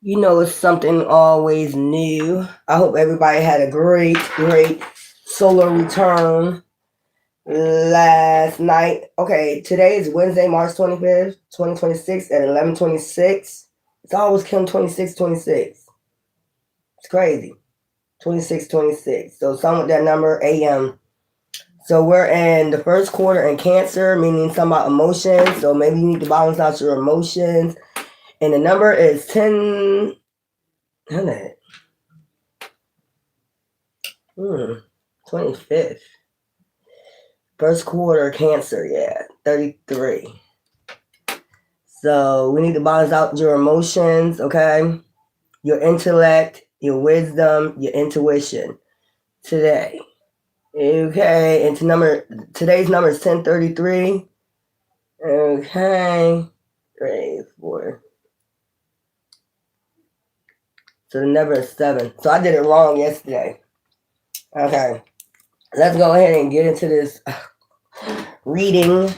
You know, it's something always new. I hope everybody had a great solar return last night. Okay, today is Wednesday, March 25th, 2026 at 11:26. It's always Kim 2626. It's crazy. 2626. So some with that number, AM. So we're in the first quarter in Cancer, meaning something about emotions. So maybe you need to balance out your emotions. And the number is 10. 25th. First quarter Cancer, yeah, 33. So we need to balance out your emotions, okay? Your intellect, your wisdom, your intuition today. Okay, and today's number is 1033. Okay. 3, 4. So the number is 7. So I did it wrong yesterday. Okay. Let's go ahead and get into this reading.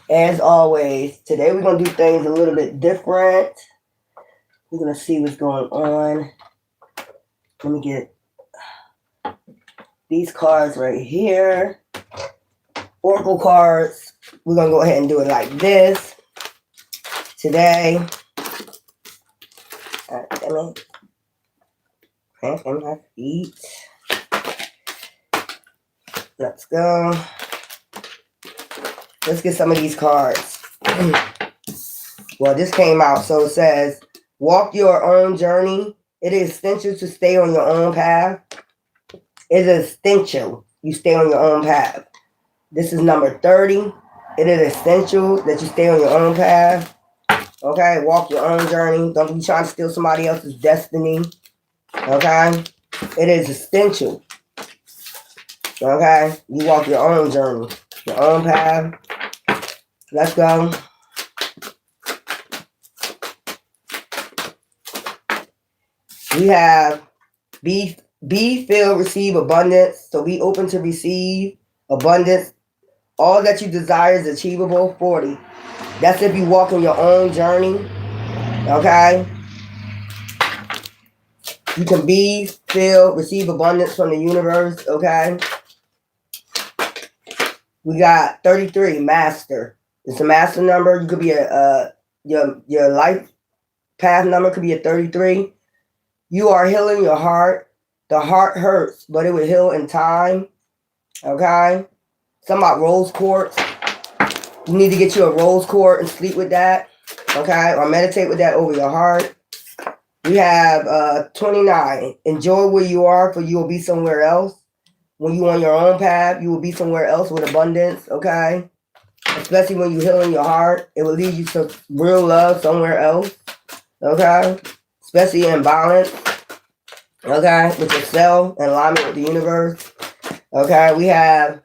As always, today we're going to do things a little bit different. We're going to see what's going on. Let me get these cards right here. Oracle cards. We're going to go ahead and do it like this today. Damn it. Cramping my feet. Let's go. Let's get some of these cards. Well, this came out. So it says, walk your own journey. It is essential to stay on your own path. It is essential you stay on your own path. This is number 30. It is essential that you stay on your own path. Okay, walk your own journey. Don't be trying to steal somebody else's destiny. Okay, it is essential. Okay, you walk your own journey, your own path. Let's go. We have be filled, receive abundance. So be open to receive abundance. All that you desire is achievable. 40. That's if you walk in your own journey. Okay. You can be filled, receive abundance from the universe. Okay. We got 33, master. It's a master number. You could be your life path number could be a 33. You are healing your heart. The heart hurts, but it will heal in time. Okay. Something about rose quartz. You need to get you a rose quartz and sleep with that. Okay. Or meditate with that over your heart. We have 29. Enjoy where you are, for you will be somewhere else. When you're on your own path, you will be somewhere else with abundance. Okay. Especially when you're healing your heart. It will lead you to real love somewhere else. Okay. Especially in balance. Okay. With yourself, in alignment with the universe. Okay. We have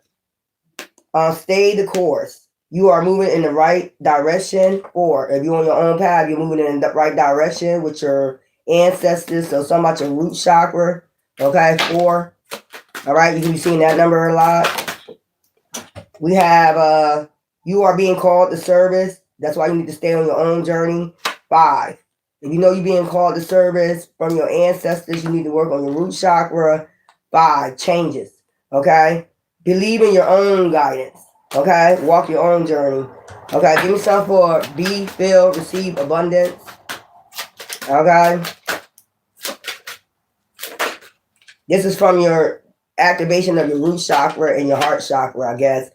stay the course. You are moving in the right direction. Or if you're on your own path, you're moving in the right direction with your ancestors. So something about your root chakra. Okay. 4. All right. You can be seeing that number a lot. We have you are being called to service. That's why you need to stay on your own journey. 5. If you know you're being called to service from your ancestors, you need to work on your root chakra. 5. Changes. Okay. Believe in your own guidance. Okay. Walk your own journey. Okay. Give me some for be filled, receive abundance. Okay. This is from your activation of your root chakra and your heart chakra, I guess.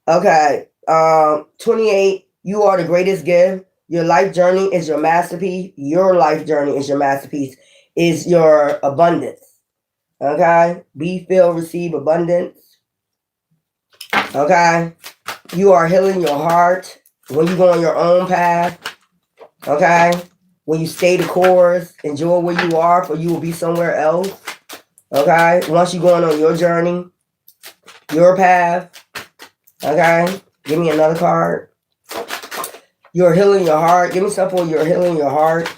Okay. 28. You are the greatest gift. Your life journey is your masterpiece. Your life journey is your masterpiece. Is your abundance. Okay. Be filled, receive abundance. Okay. You are healing your heart when you go on your own path. Okay. When you stay the course, enjoy where you are, for you will be somewhere else. Okay. Once you're going on your journey, your path. Okay. Give me another card. You're healing your heart. Give me something for you're healing your heart.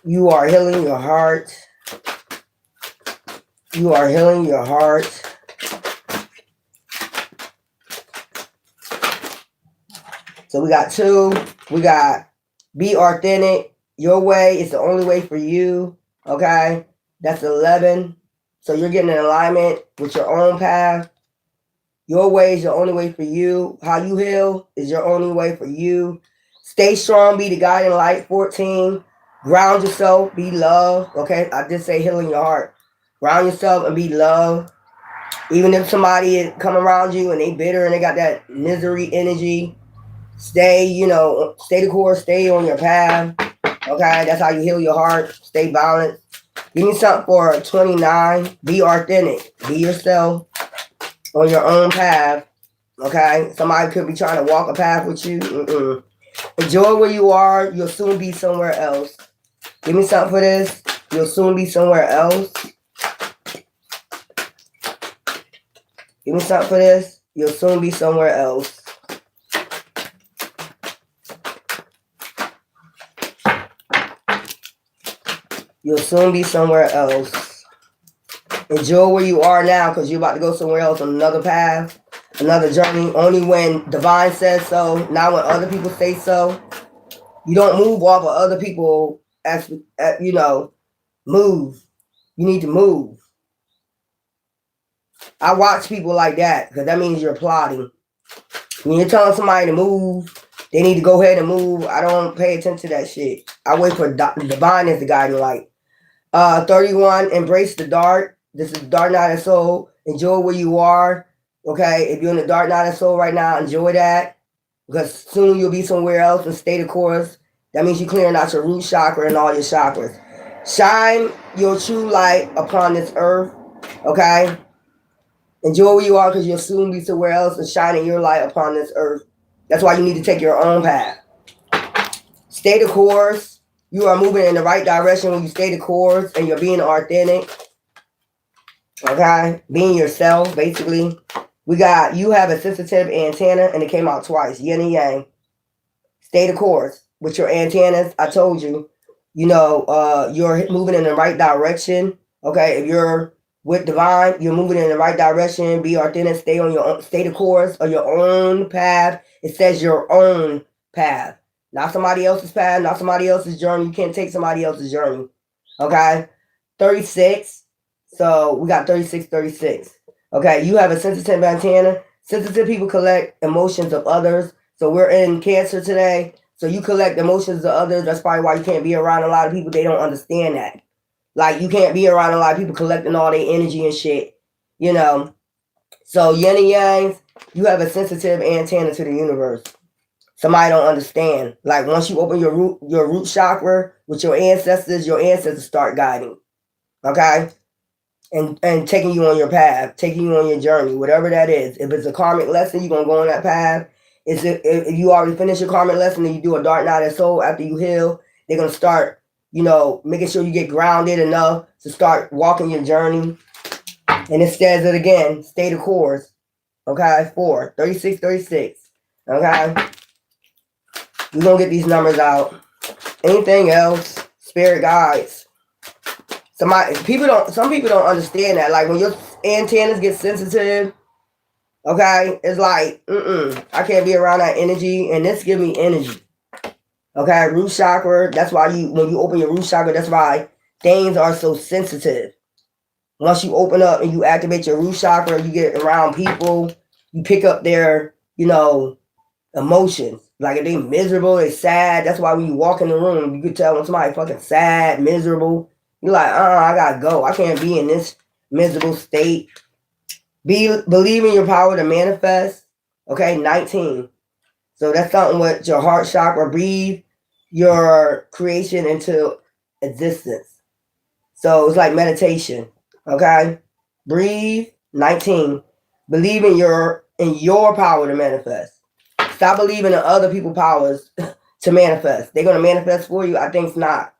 You are healing your heart. You are healing your heart. So we got 2. We got be authentic. Your way is the only way for you. Okay? That's 11. So you're getting in alignment with your own path. Your way is the only way for you. How you heal is your only way for you. Stay strong, be the guiding light. 14. Ground yourself, be love. Okay? I did say healing your heart. Ground yourself and be love. Even if somebody come around you and they bitter and they got that misery energy, stay, stay the course, stay on your path. Okay, that's how you heal your heart. Stay balanced. Give me something for 29. Be authentic. Be yourself on your own path. Okay, somebody could be trying to walk a path with you. Enjoy where you are. You'll soon be somewhere else. Give me something for this. You'll soon be somewhere else. Give me something for this. You'll soon be somewhere else. You'll soon be somewhere else. Enjoy where you are now because you're about to go somewhere else on another path, another journey. Only when divine says so, not when other people say so. You don't move off of other people as move. You need to move. I watch people like that because that means you're plotting. When you're telling somebody to move, they need to go ahead and move. I don't pay attention to that shit. I wait for divine as the guiding light. 31, embrace the dark. This is dark night of soul. Enjoy where you are. Okay, if you're in the dark night of soul right now, enjoy that. Because soon you'll be somewhere else and stay the course. That means you're clearing out your root chakra and all your chakras. Shine your true light upon this earth. Okay? Enjoy where you are because you'll soon be somewhere else and shining your light upon this earth. That's why you need to take your own path. Stay the course. You are moving in the right direction when you stay the course and you're being authentic. Okay? Being yourself, basically. We got, you have a sensitive antenna and it came out twice. Yin and yang. Stay the course with your antennas. I told you, you're moving in the right direction. Okay? If you're with divine, you're moving in the right direction. Be authentic. Stay the course of your own path. It says your own path. Not somebody else's path, not somebody else's journey. You can't take somebody else's journey. Okay? 36. So we got 36, 36. Okay, you have a sensitive antenna. Sensitive people collect emotions of others. So we're in Cancer today. So you collect emotions of others. That's probably why you can't be around a lot of people. They don't understand that. Like, you can't be around a lot of people collecting all their energy and shit. So yin and yang, you have a sensitive antenna to the universe. Somebody don't understand. Like, once you open your root chakra with your ancestors start guiding. Okay? And taking you on your path, taking you on your journey, whatever that is. If it's a karmic lesson, you're going to go on that path. If you already finished your karmic lesson and you do a dark night of soul after you heal, they're going to start, making sure you get grounded enough to start walking your journey. And it says it again, stay the course. Okay? 4, 36, 36. Okay? We're going to get these numbers out. Anything else? Spirit guides. Some people don't understand that. Like, when your antennas get sensitive, okay, it's like, I can't be around that energy, and this give me energy. Okay, root chakra, that's why when you open your root chakra, that's why things are so sensitive. Once you open up and you activate your root chakra, you get around people, you pick up their, emotions. Like, if they miserable, they sad, that's why when you walk in the room, you could tell when somebody fucking sad, miserable. You're like, I gotta go. I can't be in this miserable state. Believe in your power to manifest. Okay, 19. So that's something with your heart chakra. Breathe your creation into existence. So it's like meditation. Okay? Breathe. 19. Believe in your power to manifest. Stop believing in other people's powers to manifest. They're gonna manifest for you? I think it's not.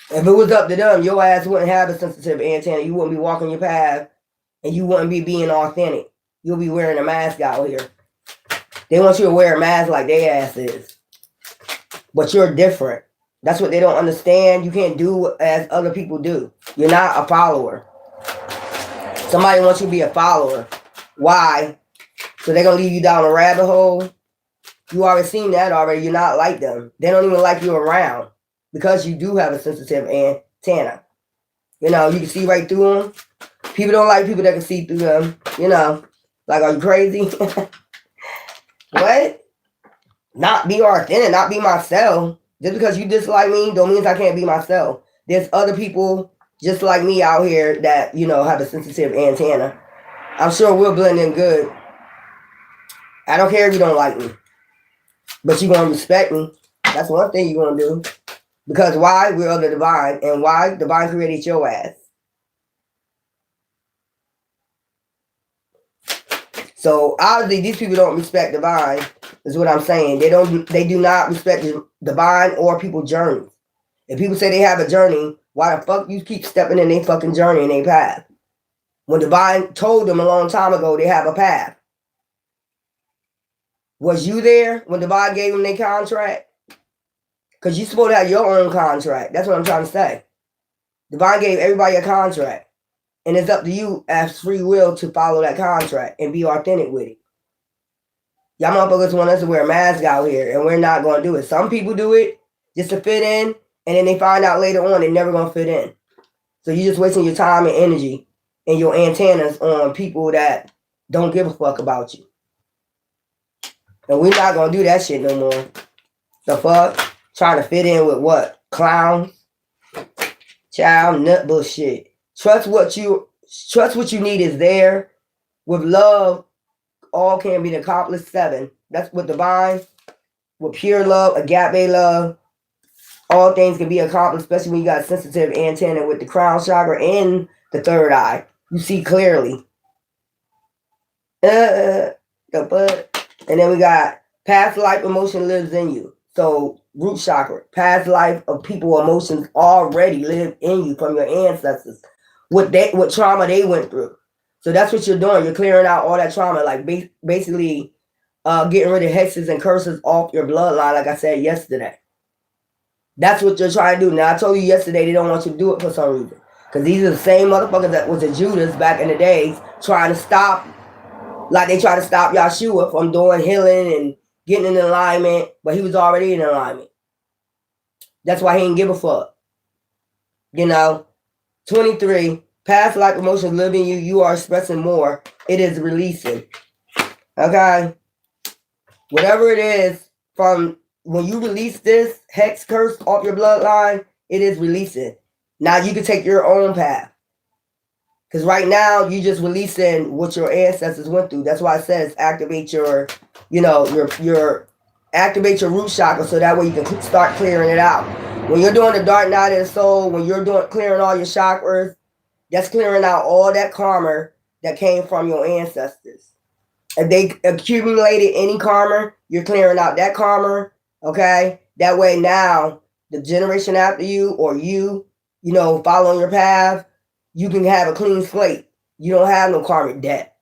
If it was up to them, your ass wouldn't have a sensitive antenna. You wouldn't be walking your path, and you wouldn't be being authentic. You'll be wearing a mask out here. They want you to wear a mask like their ass is. But you're different. That's what they don't understand. You can't do as other people do. You're not a follower. Somebody wants you to be a follower. Why? So they're going to lead you down a rabbit hole. You already seen that already. You're not like them. They don't even like you around. because you do have a sensitive antenna. You know, you can see right through them. People don't like people that can see through them. You know, like, are you crazy? What? Not be authentic, not be myself. Just because you dislike me don't mean I can't be myself. There's other people just like me out here that, you know, have a sensitive antenna. I'm sure we'll blend in good. I don't care if you don't like me. But you're going to respect me. That's one thing you're going to do. Because why? We're of the divine. And why? Divine created your ass. So obviously these people don't respect divine, is what I'm saying. They do not respect divine or people's journeys. If people say they have a journey, why the fuck you keep stepping in their fucking journey and their path? When divine told them a long time ago they have a path. Was you there when divine gave them their contract? Because you're supposed to have your own contract. That's what I'm trying to say. Divine gave everybody a contract. And it's up to you as free will to follow that contract and be authentic with it. Y'all motherfuckers want us to wear masks out here, and we're not going to do it. Some people do it just to fit in, and then they find out later on they're never going to fit in. So you're just wasting your time and energy and your antennas on people that don't give a fuck about you. And we're not going to do that shit no more. The fuck? Trying to fit in with what? Clowns? Child, nut bullshit. Trust what you need is there. With love, all can be accomplished. 7. That's with divine. With pure love, agape love, all things can be accomplished, especially when you got sensitive antenna with the crown chakra and the third eye. You see clearly. The butt. And then we got past life emotion lives in you. So root chakra, past life of people emotions already live in you from your ancestors. What trauma they went through. So that's what you're doing. You're clearing out all that trauma, like basically getting rid of hexes and curses off your bloodline, like I said yesterday. That's what you're trying to do. Now, I told you yesterday they don't want you to do it for some reason. Because these are the same motherfuckers that was the Judas back in the days trying to stop, like they tried to stop Yahshua from doing healing and getting in alignment, but he was already in alignment. That's why he didn't give a fuck. You know? 23, past life emotions live in you. You are expressing more. It is releasing. Okay? Whatever it is, from when you release this hex curse off your bloodline, it is releasing. Now you can take your own path. Because right now, you're just releasing what your ancestors went through. That's why it says activate your, activate your root chakra so that way you can start clearing it out. When you're doing the dark night of the soul, when you're clearing all your chakras, that's clearing out all that karma that came from your ancestors. If they accumulated any karma, you're clearing out that karma, okay? That way now, the generation after you or you, following your path, you can have a clean slate. You don't have no karmic debt.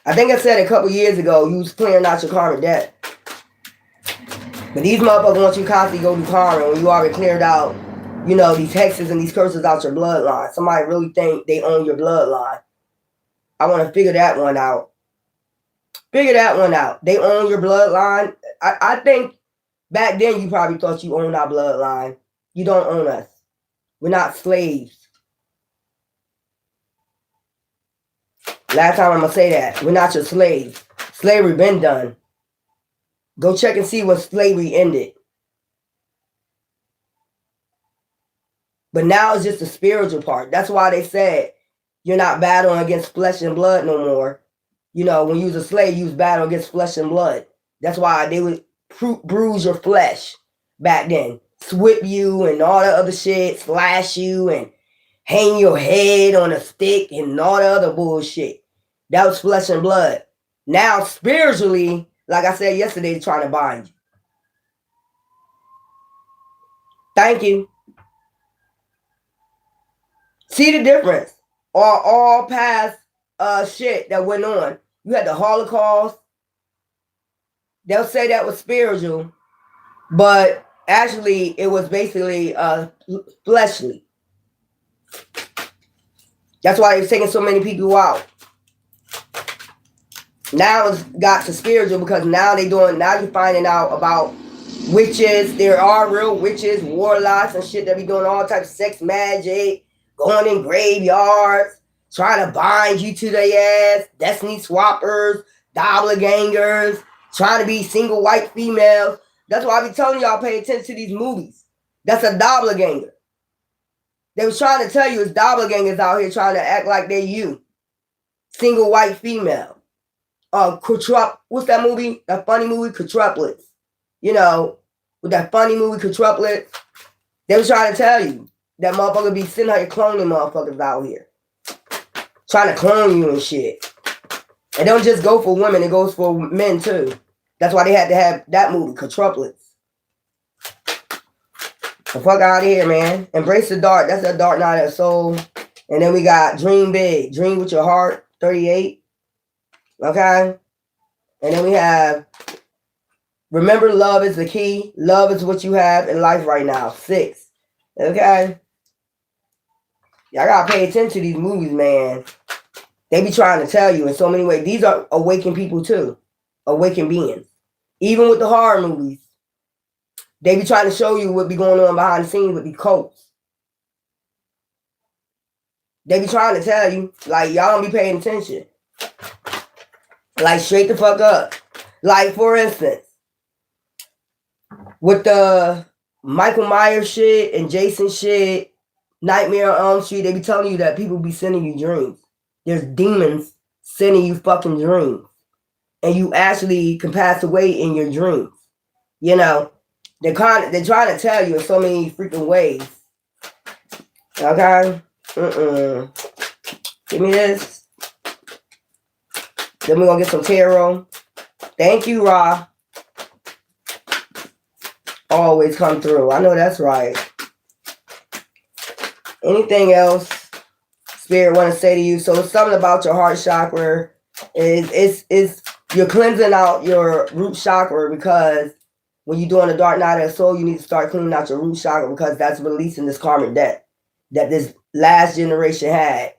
I think I said a couple years ago, you was clearing out your karmic debt. But these motherfuckers want you constantly go to karma when you already cleared out, these hexes and these curses out your bloodline. Somebody really think they own your bloodline. I want to figure that one out. Figure that one out. They own your bloodline. I think back then you probably thought you owned our bloodline. You don't own us. We're not slaves. Last time I'm going to say that. We're not your slaves. Slavery been done. Go check and see when slavery ended. But now it's just the spiritual part. That's why they said you're not battling against flesh and blood no more. When you was a slave, you was battling against flesh and blood. That's why they would bruise your flesh back then. Whip you and all that other shit. Slash you and hang your head on a stick and all the other bullshit. That was flesh and blood. Now, spiritually, like I said yesterday, they're trying to bind you. Thank you. See the difference? All past shit that went on. You had the Holocaust. They'll say that was spiritual, but actually it was basically fleshly. That's why they're taking so many people out. Now it's got to spiritual because now you're finding out about witches. There are real witches, warlocks, and shit that be doing all types of sex magic, going in graveyards, trying to bind you to their ass, destiny swappers, doppelgangers, trying to be single white females. That's why I be telling y'all pay attention to these movies. That's a doppelganger. They was trying to tell you it's doppelgangers out here trying to act like they're you. Single white female. What's that movie? That funny movie, Quadruplets. You know, with that funny movie, Quadruplets. They was trying to tell you that motherfucker be sitting out here cloning motherfuckers out here. Trying to clone you and shit. It don't just go for women, it goes for men too. That's why they had to have that movie, Quadruplets. The fuck out of here, man. Embrace the dark. That's that dark night of soul. And then we got Dream Big. Dream with your heart, 38. Okay? And then we have Remember love is the key. Love is what you have in life right now, 6. Okay? Y'all gotta pay attention to these movies, man. They be trying to tell you in so many ways. These are awakened people too. Awakened beings. Even with the horror movies. They be trying to show you what be going on behind the scenes with these cults. They be trying to tell you, like, y'all don't be paying attention. Like, straight the fuck up. Like, for instance, with the Michael Myers shit and Jason shit, Nightmare on Elm Street, they be telling you that people be sending you dreams. There's demons sending you fucking dreams. And you actually can pass away in your dreams. You know? They're trying to tell you in so many freaking ways. Okay? Give me this. Then we're going to get some tarot. Thank you, Ra. Always come through. I know that's right. Anything else Spirit want to say to you? So it's something about your heart chakra. It's you're cleansing out your root chakra because when you're doing the dark night of the soul, you need to start cleaning out your root chakra because that's releasing this karmic debt that this last generation had.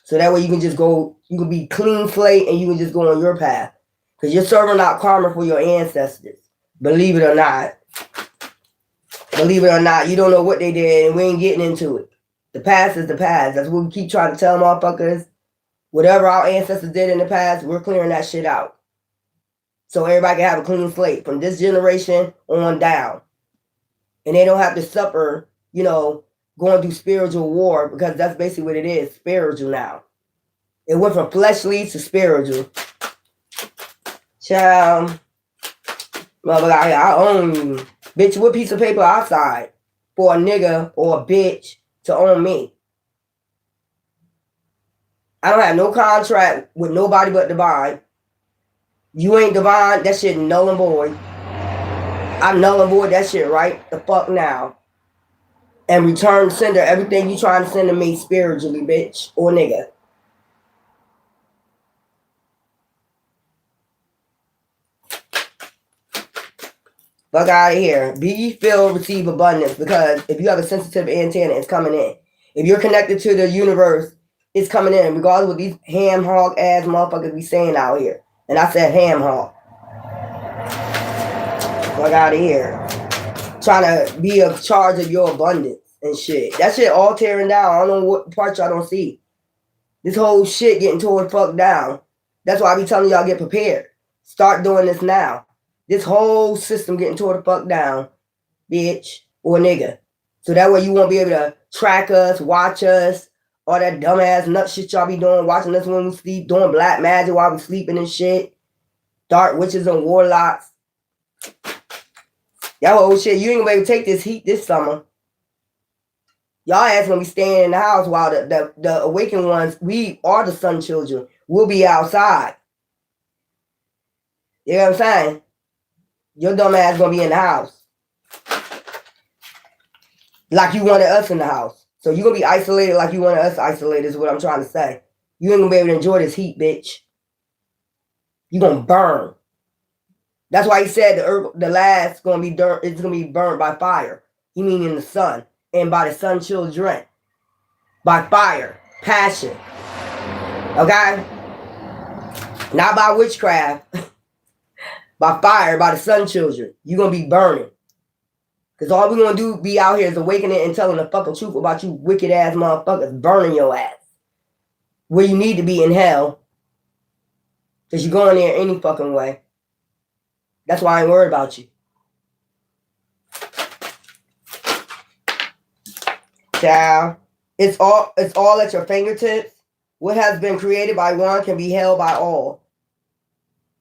So that way you can just go, you can be clean slate and you can just go on your path. Because you're serving out karma for your ancestors. Believe it or not. Believe it or not, you don't know what they did and we ain't getting into it. The past is the past. That's what we keep trying to tell motherfuckers. Whatever our ancestors did in the past, we're clearing that shit out. So everybody can have a clean slate from this generation on down. And they don't have to suffer, you know, going through spiritual war because that's basically what it is, spiritual now. It went from fleshly to spiritual. Child, motherfucker, I own you. Bitch, what piece of paper outside for a nigga or a bitch to own me? I don't have no contract with nobody but divine. You ain't divine, that shit null and void. I'm null and void that shit right the fuck now. And return sender everything you trying to send to me spiritually, bitch or nigga. Fuck out of here. Be filled, receive abundance. Because if you have a sensitive antenna, it's coming in. If you're connected to the universe, it's coming in. Regardless of what these ham hog ass motherfuckers be saying out here. And I said ham hog. Fuck out of here. Trying to be in charge of your abundance and shit. That shit all tearing down. I don't know what part y'all don't see. This whole shit getting tore the fuck down. That's why I be telling y'all get prepared. Start doing this now. This whole system getting tore the fuck down, bitch or nigga. So that way you won't be able to track us, watch us, all that dumbass nut shit y'all be doing, watching us when we sleep, doing black magic while we sleeping and shit. Dark witches and warlocks. Y'all old shit, you ain't gonna be able to take this heat this summer. Y'all ass gonna be staying in the house while the awakened ones, we are the sun children. We'll be outside. You know what I'm saying? Your dumb ass gonna be in the house. Like you wanted us in the house. So you're gonna be isolated like you wanted us isolated is what I'm trying to say. You ain't gonna be able to enjoy this heat, bitch. You gonna burn. That's why he said the last gonna be dirt, it's gonna be burned by fire. He mean in the sun. And by the sun children. By fire. Passion. Okay? Not by witchcraft. By fire, by the sun children. You're going to be burning. Because all we're going to do be out here is awakening and telling the fucking truth about you wicked ass motherfuckers burning your ass. Where you need to be in hell. Because you're going there any fucking way. That's why I ain't worried about you. Child. It's all at your fingertips. What has been created by one can be held by all.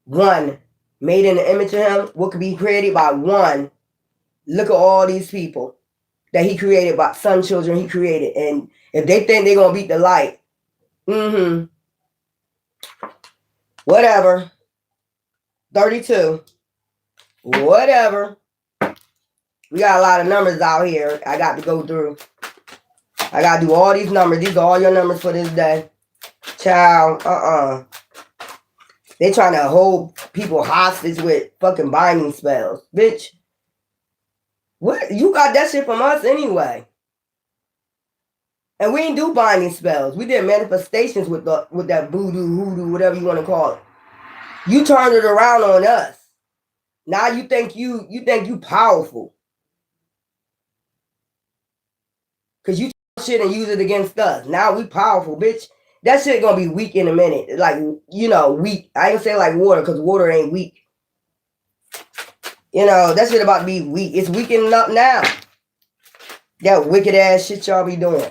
One. Made in the image of him. What could be created by one. Look at all these people that he created, by son children he created. And if they think they're going to beat the light, whatever. 32. Whatever. We got a lot of numbers out here I got to go through. I got to do all these numbers. These are all your numbers for this day. Child, They trying to hold people hostage with fucking binding spells. Bitch. What? You got that shit from us anyway. And we ain't do binding spells. We did manifestations with that voodoo, hoodoo, whatever you want to call it. You turned it around on us. Now you think you powerful. Cause you shit and use it against us. Now we powerful, bitch. That shit gonna be weak in a minute. Like, weak. I ain't say like water, cause water ain't weak. That shit about to be weak. It's weakening up now. That wicked ass shit y'all be doing.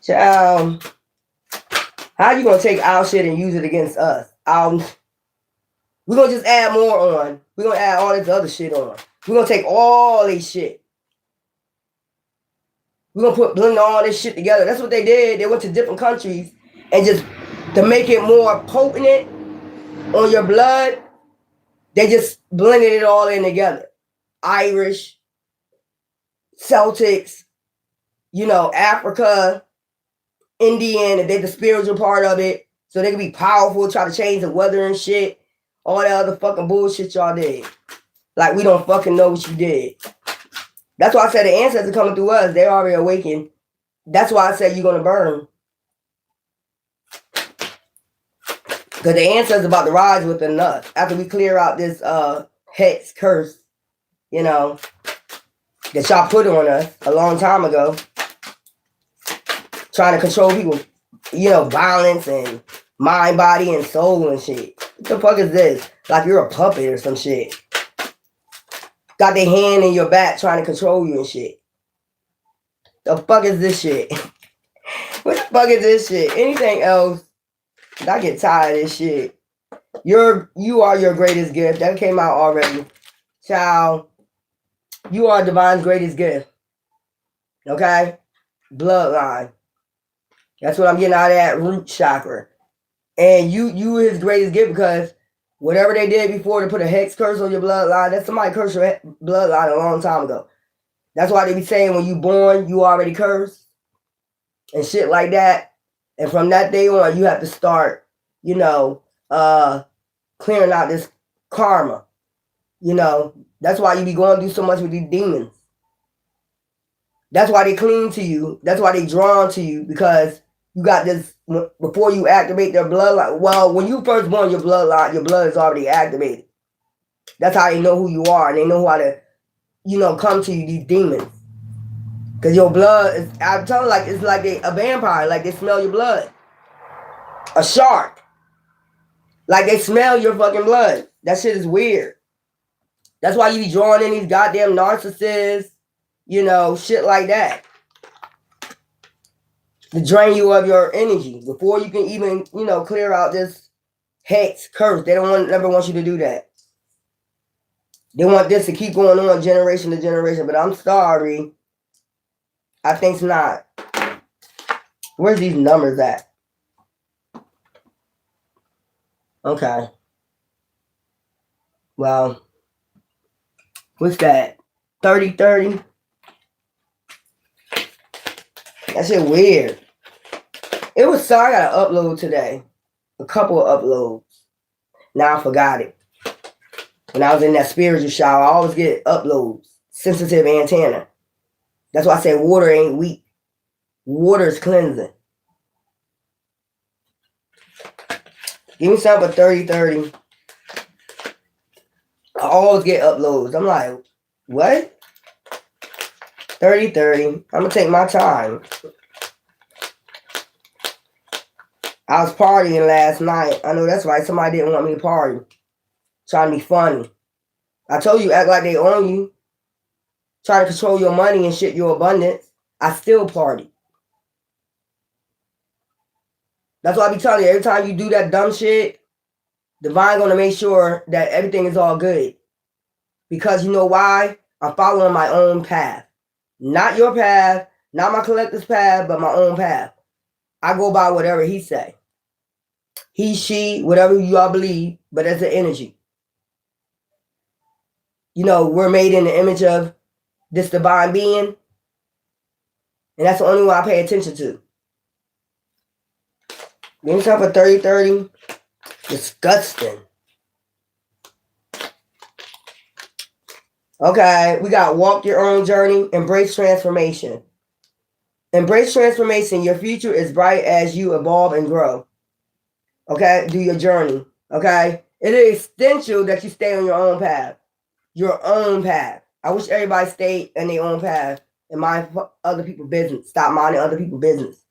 How you gonna take our shit and use it against us? We're gonna just add more on. We're gonna add all this other shit on. We're gonna take all this shit. We're gonna blend all this shit together. That's what they did. They went to different countries and just to make it more potent on your blood, they just blended it all in together. Irish, Celtics, Africa, Indian, and they the spiritual part of it. So they can be powerful, try to change the weather and shit. All that other fucking bullshit y'all did. Like we don't fucking know what you did. That's why I said the ancestors are coming through us. They're already awakened. That's why I said you're going to burn. Because the ancestors are about to rise within us. After we clear out this hex curse, that y'all put on us a long time ago. Trying to control people, violence and mind, body, and soul and shit. What the fuck is this? Like you're a puppet or some shit. Got their hand in your back trying to control you and shit. The fuck is this shit? What the fuck is this shit? Anything else? I get tired of this shit. You are your greatest gift. That came out already. Child, you are divine's greatest gift. Okay? Bloodline. That's what I'm getting out of that root chakra. And you his greatest gift because whatever they did before to put a hex curse on your bloodline, that's somebody cursed your bloodline a long time ago. That's why they be saying when you born, you already cursed and shit like that. And from that day on, you have to start, clearing out this karma. That's why you be going through so much with these demons. That's why they cling to you. That's why they drawn to you because you got this, before you activate their bloodline. Well, when you first born, your bloodline, your blood is already activated. That's how they know who you are. And they know how to, come to you, these demons. Because your blood is, I'm telling you, it's like a vampire. Like they smell your blood. A shark. Like they smell your fucking blood. That shit is weird. That's why you be drawing in these goddamn narcissists, shit like that. To drain you of your energy before you can even, clear out this hex curse. They don't never want you to do that. They want this to keep going on generation to generation, but I'm sorry. I think it's not. Where's these numbers at? Okay. Well, what's that? 30-30? That shit weird. It was so I got to upload today. A couple of uploads. Now I forgot it. When I was in that spiritual shower, I always get uploads. Sensitive antenna. That's why I say water ain't weak. Water is cleansing. Give me something for 30-30. I always get uploads. I'm like, what? 30-30. I'm going to take my time. I was partying last night. I know that's right. Somebody didn't want me to party. Trying to be funny. I told you, act like they own you. Trying to control your money and shit, your abundance. I still party. That's why I be telling you, every time you do that dumb shit, Divine gonna make sure that everything is all good. Because you know why? I'm following my own path. Not your path, not my collector's path, but my own path. I go by whatever he say. He, she, whatever you all believe, but it's an energy. You know, we're made in the image of this divine being. And that's the only one I pay attention to. Give yourself a 30-30. Disgusting. Okay, we got walk your own journey, embrace transformation. Embrace transformation. Your future is bright as you evolve and grow. Okay, do your journey. Okay, it is essential that you stay on your own path. Your own path. I wish everybody stayed in their own path and mind other people's business. Stop minding other people's business.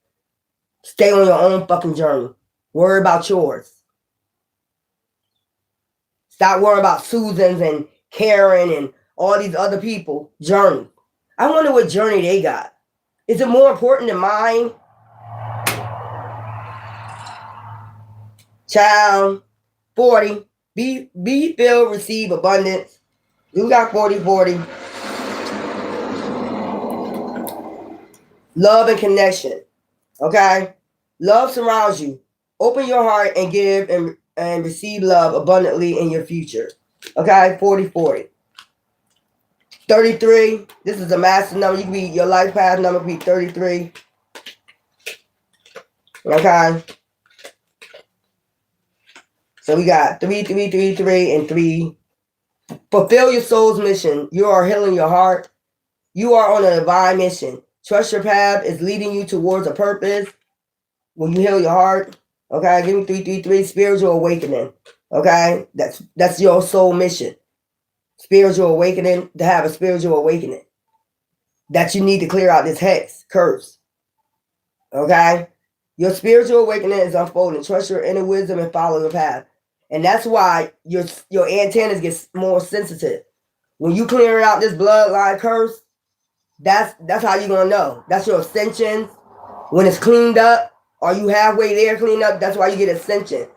Stay on your own fucking journey. Worry about yours. Stop worrying about Susan's and Karen and all these other people journey. I wonder what journey they got. Is it more important than mine? Child, 40. Be filled, receive abundance. You got 40-40. Love and connection. Okay? Love surrounds you. Open your heart and give and receive love abundantly in your future. Okay? 40-40. 33. This is a master number. You can be, your life path number can be 33. Okay? So we got 3, 3, 3, 3, and 3. Fulfill your soul's mission. You are healing your heart. You are on a divine mission. Trust your path is leading you towards a purpose. When you heal your heart, okay, give me 3, 3, 3, spiritual awakening. Okay, that's your soul mission. Spiritual awakening, to have a spiritual awakening. That you need to clear out this hex, curse. Okay? Your spiritual awakening is unfolding. Trust your inner wisdom and follow your path. And that's why your antennas get more sensitive. When you clear out this bloodline curse, that's how you're going to know. That's your ascension. When it's cleaned up, are you halfway there cleaned up? That's why you get ascension.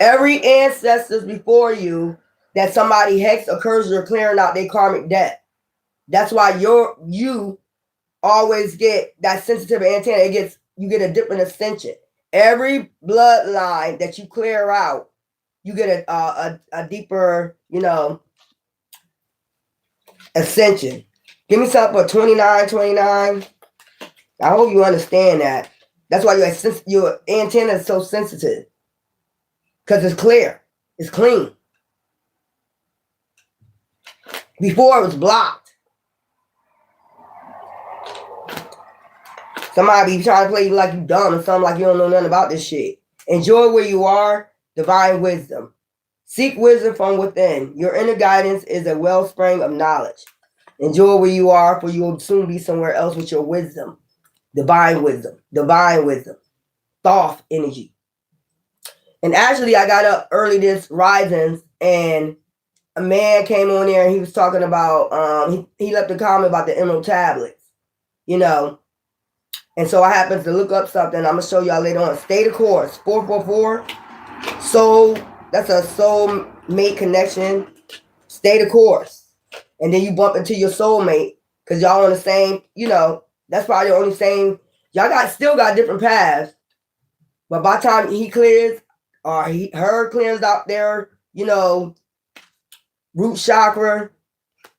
Every ancestors before you that somebody hex or curse or clearing out their karmic debt. That's why you always get that sensitive antenna. You get a different ascension. Every bloodline that you clear out, you get a deeper, ascension. Give me something for 29, 29. I hope you understand that. That's why your antenna is so sensitive. Because it's clear. It's clean. Before it was blocked. Somebody be trying to play you like you dumb and something like you don't know nothing about this shit. Enjoy where you are. Divine wisdom. Seek wisdom from within. Your inner guidance is a wellspring of knowledge. Enjoy where you are, for you will soon be somewhere else with your wisdom. Divine wisdom. Divine wisdom. Thoth energy. And actually, I got up early this rising, and a man came on there and he was talking about, he left a comment about the emerald tablets, And so I happened to look up something. I'm going to show y'all later on. Stay the course. 444. Soul. That's a soul mate connection. Stay the course. And then you bump into your soulmate because y'all on the same, that's probably the only same. Y'all still got different paths. But by the time he clears, or her clears out their, root chakra,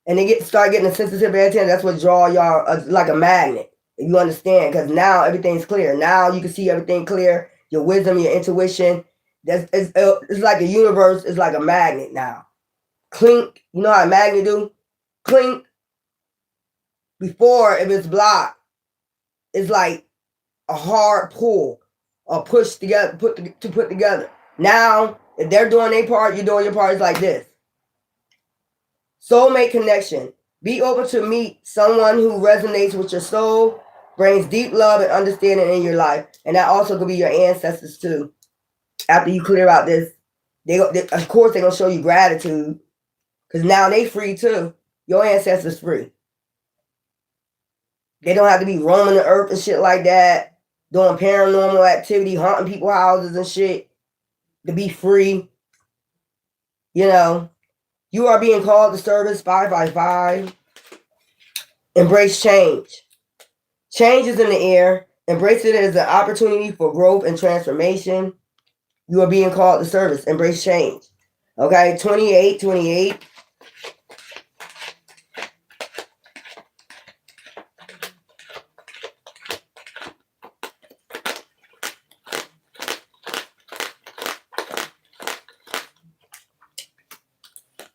and they start getting a sensitive antenna, that's what draw y'all like a magnet. If you understand, because now everything's clear. Now you can see everything clear. Your wisdom, your intuition. It's like the universe is like a magnet now. Clink. You know how a magnet do? Clink. Before, if it's blocked, it's like a hard pull or push together, put together. Now, if they're doing their part, you're doing your part. It's like this. Soulmate connection. Be open to meet someone who resonates with your soul, brings deep love and understanding in your life. And that also could be your ancestors too. After you clear out this, of course they're going to show you gratitude because now they free too. Your ancestors free. They don't have to be roaming the earth and shit like that, doing paranormal activity, haunting people's houses and shit to be free. You know, you are being called to service 555. Embrace change. Change is in the air. Embrace it as an opportunity for growth and transformation. You are being called to service. Embrace change. Okay, 28.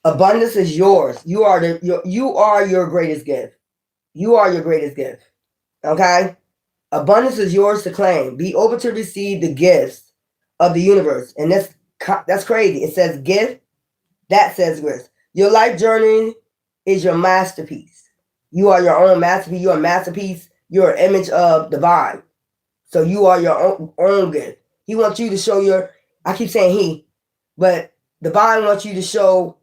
Abundance is yours. You are your greatest gift. You are your greatest gift. Okay? Abundance is yours to claim. Be open to receive the gifts of the universe. And that's crazy. It says gift. That says gift. Your life journey is your masterpiece. You are your own masterpiece. You're a masterpiece. You're an image of divine. So you are your own gift. He wants you to show I keep saying he, but divine wants you to show,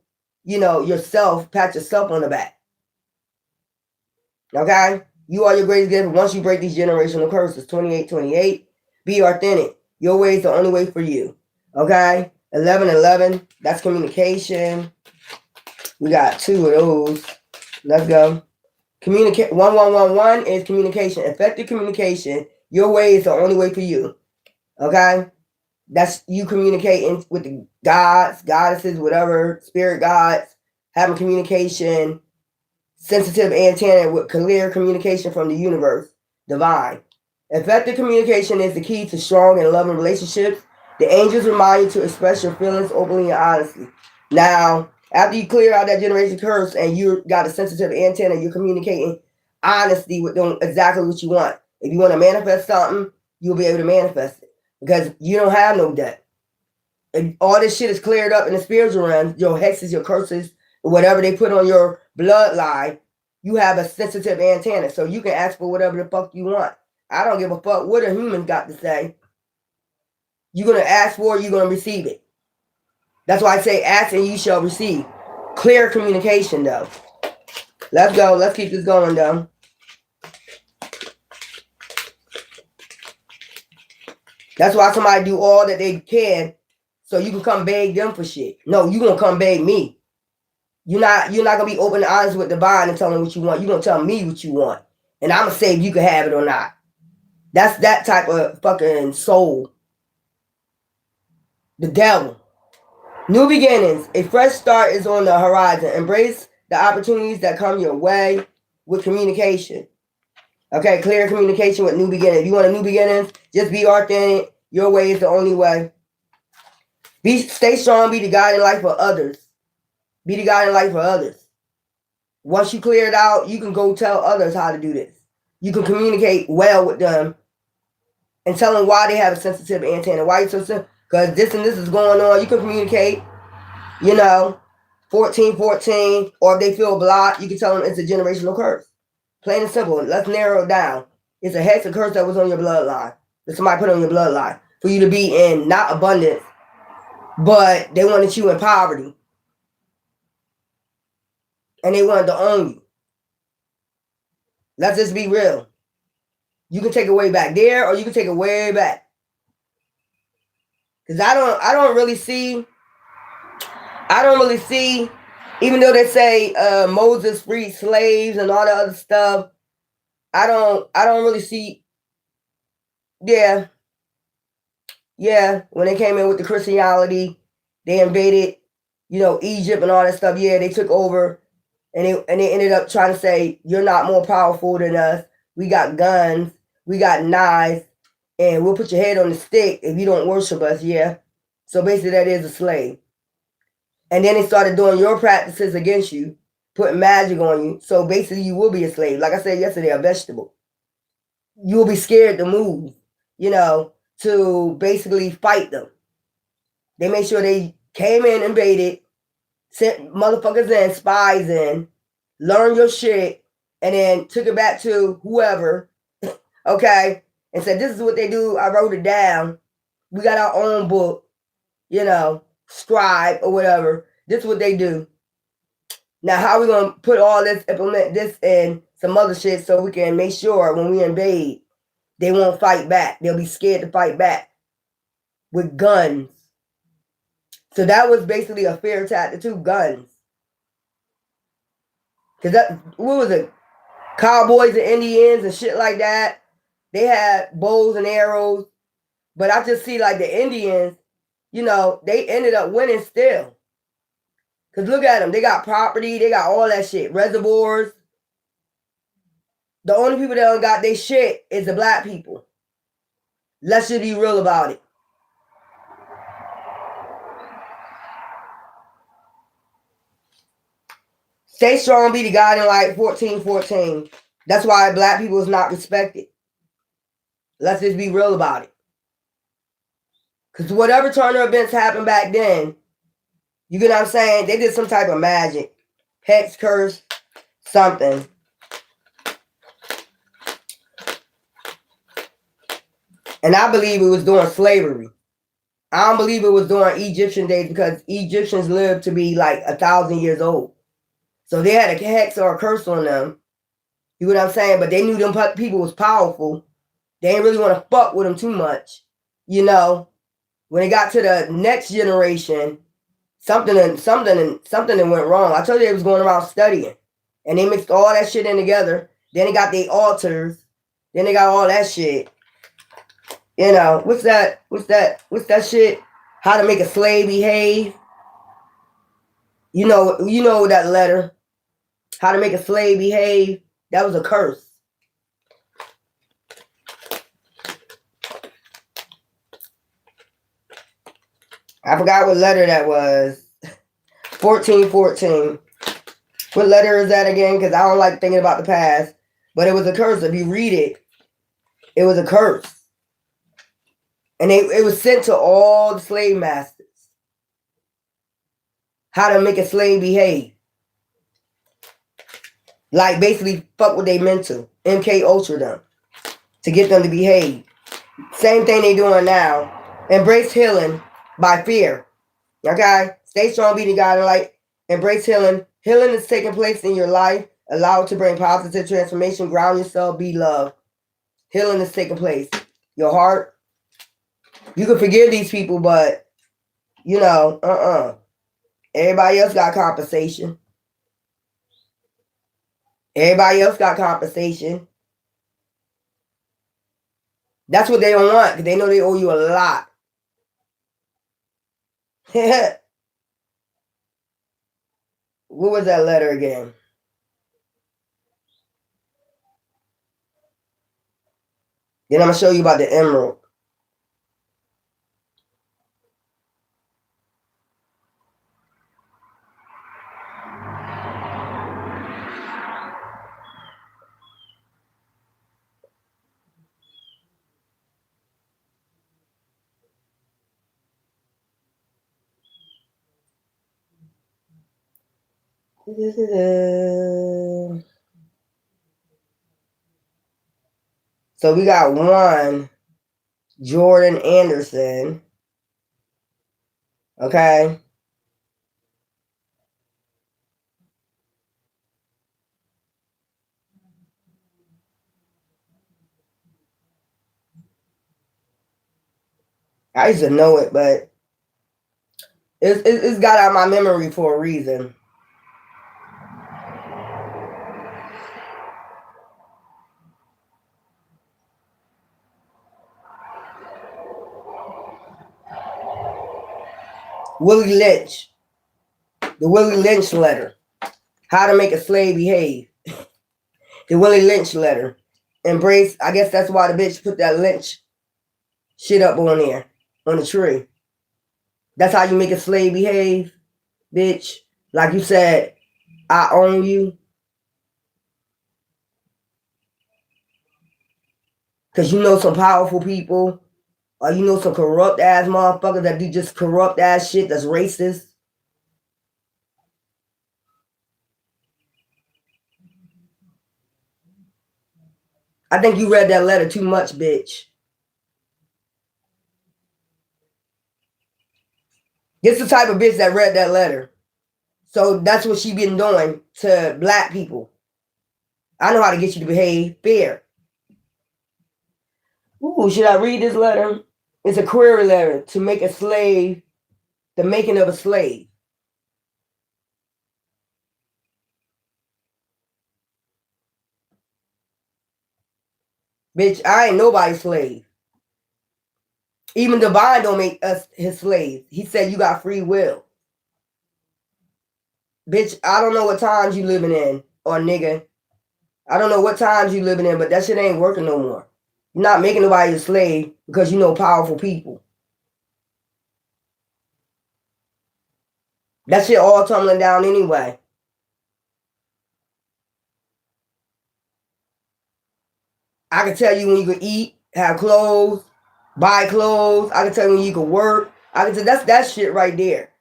yourself, pat yourself on the back. Okay? You are your greatest gift. Once you break these generational curses, 28. Be authentic. Your way is the only way for you. Okay? 11, that's communication. We got 2 of those. Let's go. Communicate. 1111 is communication. Effective communication. Your way is the only way for you. Okay? That's you communicating with the gods, goddesses, whatever, spirit gods, having communication, sensitive antenna with clear communication from the universe, divine. Effective communication is the key to strong and loving relationships. The angels remind you to express your feelings openly and honestly. Now, after you clear out that generation curse and you got a sensitive antenna, you're communicating honesty with them exactly what you want. If you want to manifest something, you'll be able to manifest it because you don't have no debt. If all this shit is cleared up in the spiritual realm, your hexes, your curses, whatever they put on your bloodline, you have a sensitive antenna. So you can ask for whatever the fuck you want. I don't give a fuck what a human got to say. You're going to ask for it, you're going to receive it. That's why I say ask and you shall receive. Clear communication, though. Let's go. Let's keep this going, though. That's why somebody do all that they can so you can come beg them for shit. No, you're going to come beg me. You're not going to be open and honest with divine and tell them what you want. You're going to tell me what you want. And I'm going to say if you can have it or not. That's that type of fucking soul. The devil. New beginnings. A fresh start is on the horizon. Embrace the opportunities that come your way with communication. Okay, clear communication with new beginnings. If you want a new beginnings, just be authentic. Your way is the only way. Stay strong. Be the guiding light for others. Be the guiding light for others. Once you clear it out, you can go tell others how to do this. You can communicate well with them and tell them why they have a sensitive antenna. Why you so sensitive? Because this and this is going on. You can communicate, 14, or if they feel blocked, you can tell them it's a generational curse. Plain and simple. Let's narrow it down. It's a hex, a curse that was on your bloodline. That somebody put on your bloodline. For you to be in not abundance, but they wanted you in poverty. And they wanted to own you. Let's just be real. You can take it way back there, or you can take it way back. Because I don't really see, even though they say Moses freed slaves and all the other stuff, I don't really see, yeah, when they came in with the Christianity, they invaded, Egypt and all that stuff, yeah, they took over, and they ended up trying to say, you're not more powerful than us, we got guns, we got knives, and we'll put your head on the stick if you don't worship us, yeah. So basically that is a slave. And then they started doing your practices against you, putting magic on you. So basically you will be a slave. Like I said yesterday, a vegetable. You will be scared to move, to basically fight them. They made sure they came in, invaded, sent motherfuckers in, spies in, learned your shit, and then took it back to whoever, okay, and said, this is what they do. I wrote it down. We got our own book, scribe or whatever. This is what they do. Now, how are we going to put all this, implement this in some other shit so we can make sure when we invade, they won't fight back. They'll be scared to fight back with guns. So that was basically a fear tactic too, guns. Because what was it? Cowboys and Indians and shit like that. They had bows and arrows. But I just see like the Indians, they ended up winning still. Because look at them. They got property. They got all that shit. Reservoirs. The only people that don't got their shit is the black people. Let's just be real about it. Stay strong, be the guiding light, 1414. That's why black people is not respected. Let's just be real about it. Because whatever Turner events happened back then, you get what I'm saying? They did some type of magic. Hex, curse, something. And I believe it was during slavery. I don't believe it was during Egyptian days because Egyptians lived to be like 1,000 years old. So they had a hex or a curse on them. You know what I'm saying? But they knew them people was powerful. They didn't really want to fuck with them too much. When it got to the next generation, something went wrong. I told you they was going around studying. And they mixed all that shit in together. Then they got their altars. Then they got all that shit. What's that shit? How to make a slave behave. You know that letter. How to make a slave behave. That was a curse. I forgot what letter that was. 1414. What letter is that again? Because I don't like thinking about the past. But it was a curse. If you read it, it was a curse. And it was sent to all the slave masters. How to make a slave behave. Like basically fuck what they meant to. MK Ultra them. To get them to behave. Same thing they doing now. Embrace healing by fear. Okay? Stay strong, be the guiding light. Embrace healing. Healing is taking place in your life. Allow it to bring positive transformation. Ground yourself. Be love. Healing is taking place. Your heart. You can forgive these people, but everybody else got compensation. Everybody else got compensation. That's what they don't want because they know they owe you a lot. What was that letter again? Then I'm going to show you about the emerald. So we got one, Jordan Anderson. Okay. I used to know it, but it's got out of my memory for a reason. Willie Lynch. The Willie Lynch letter. How to make a slave behave. The Willie Lynch letter. Embrace. I guess that's why the bitch put that Lynch shit up on there. On the tree. That's how you make a slave behave, bitch. Like you said, I own you. Because you know some powerful people. Or you know some corrupt ass motherfuckers that do just corrupt ass shit that's racist. I think you read that letter too much, bitch. This is the type of bitch that read that letter. So that's what she been doing to black people. I know how to get you to behave fair. Ooh, should I read this letter? It's a query letter to make a slave, the making of a slave. Bitch, I ain't nobody's slave. Even divine don't make us his slaves. He said you got free will. Bitch, I don't know what times you living in, or nigga. I don't know what times you living in, but that shit ain't working no more. You're not making nobody a slave because you know powerful people. That shit all tumbling down anyway. I can tell you when you can eat, have clothes, buy clothes. I can tell you when you can work. I can tell that's that shit right there.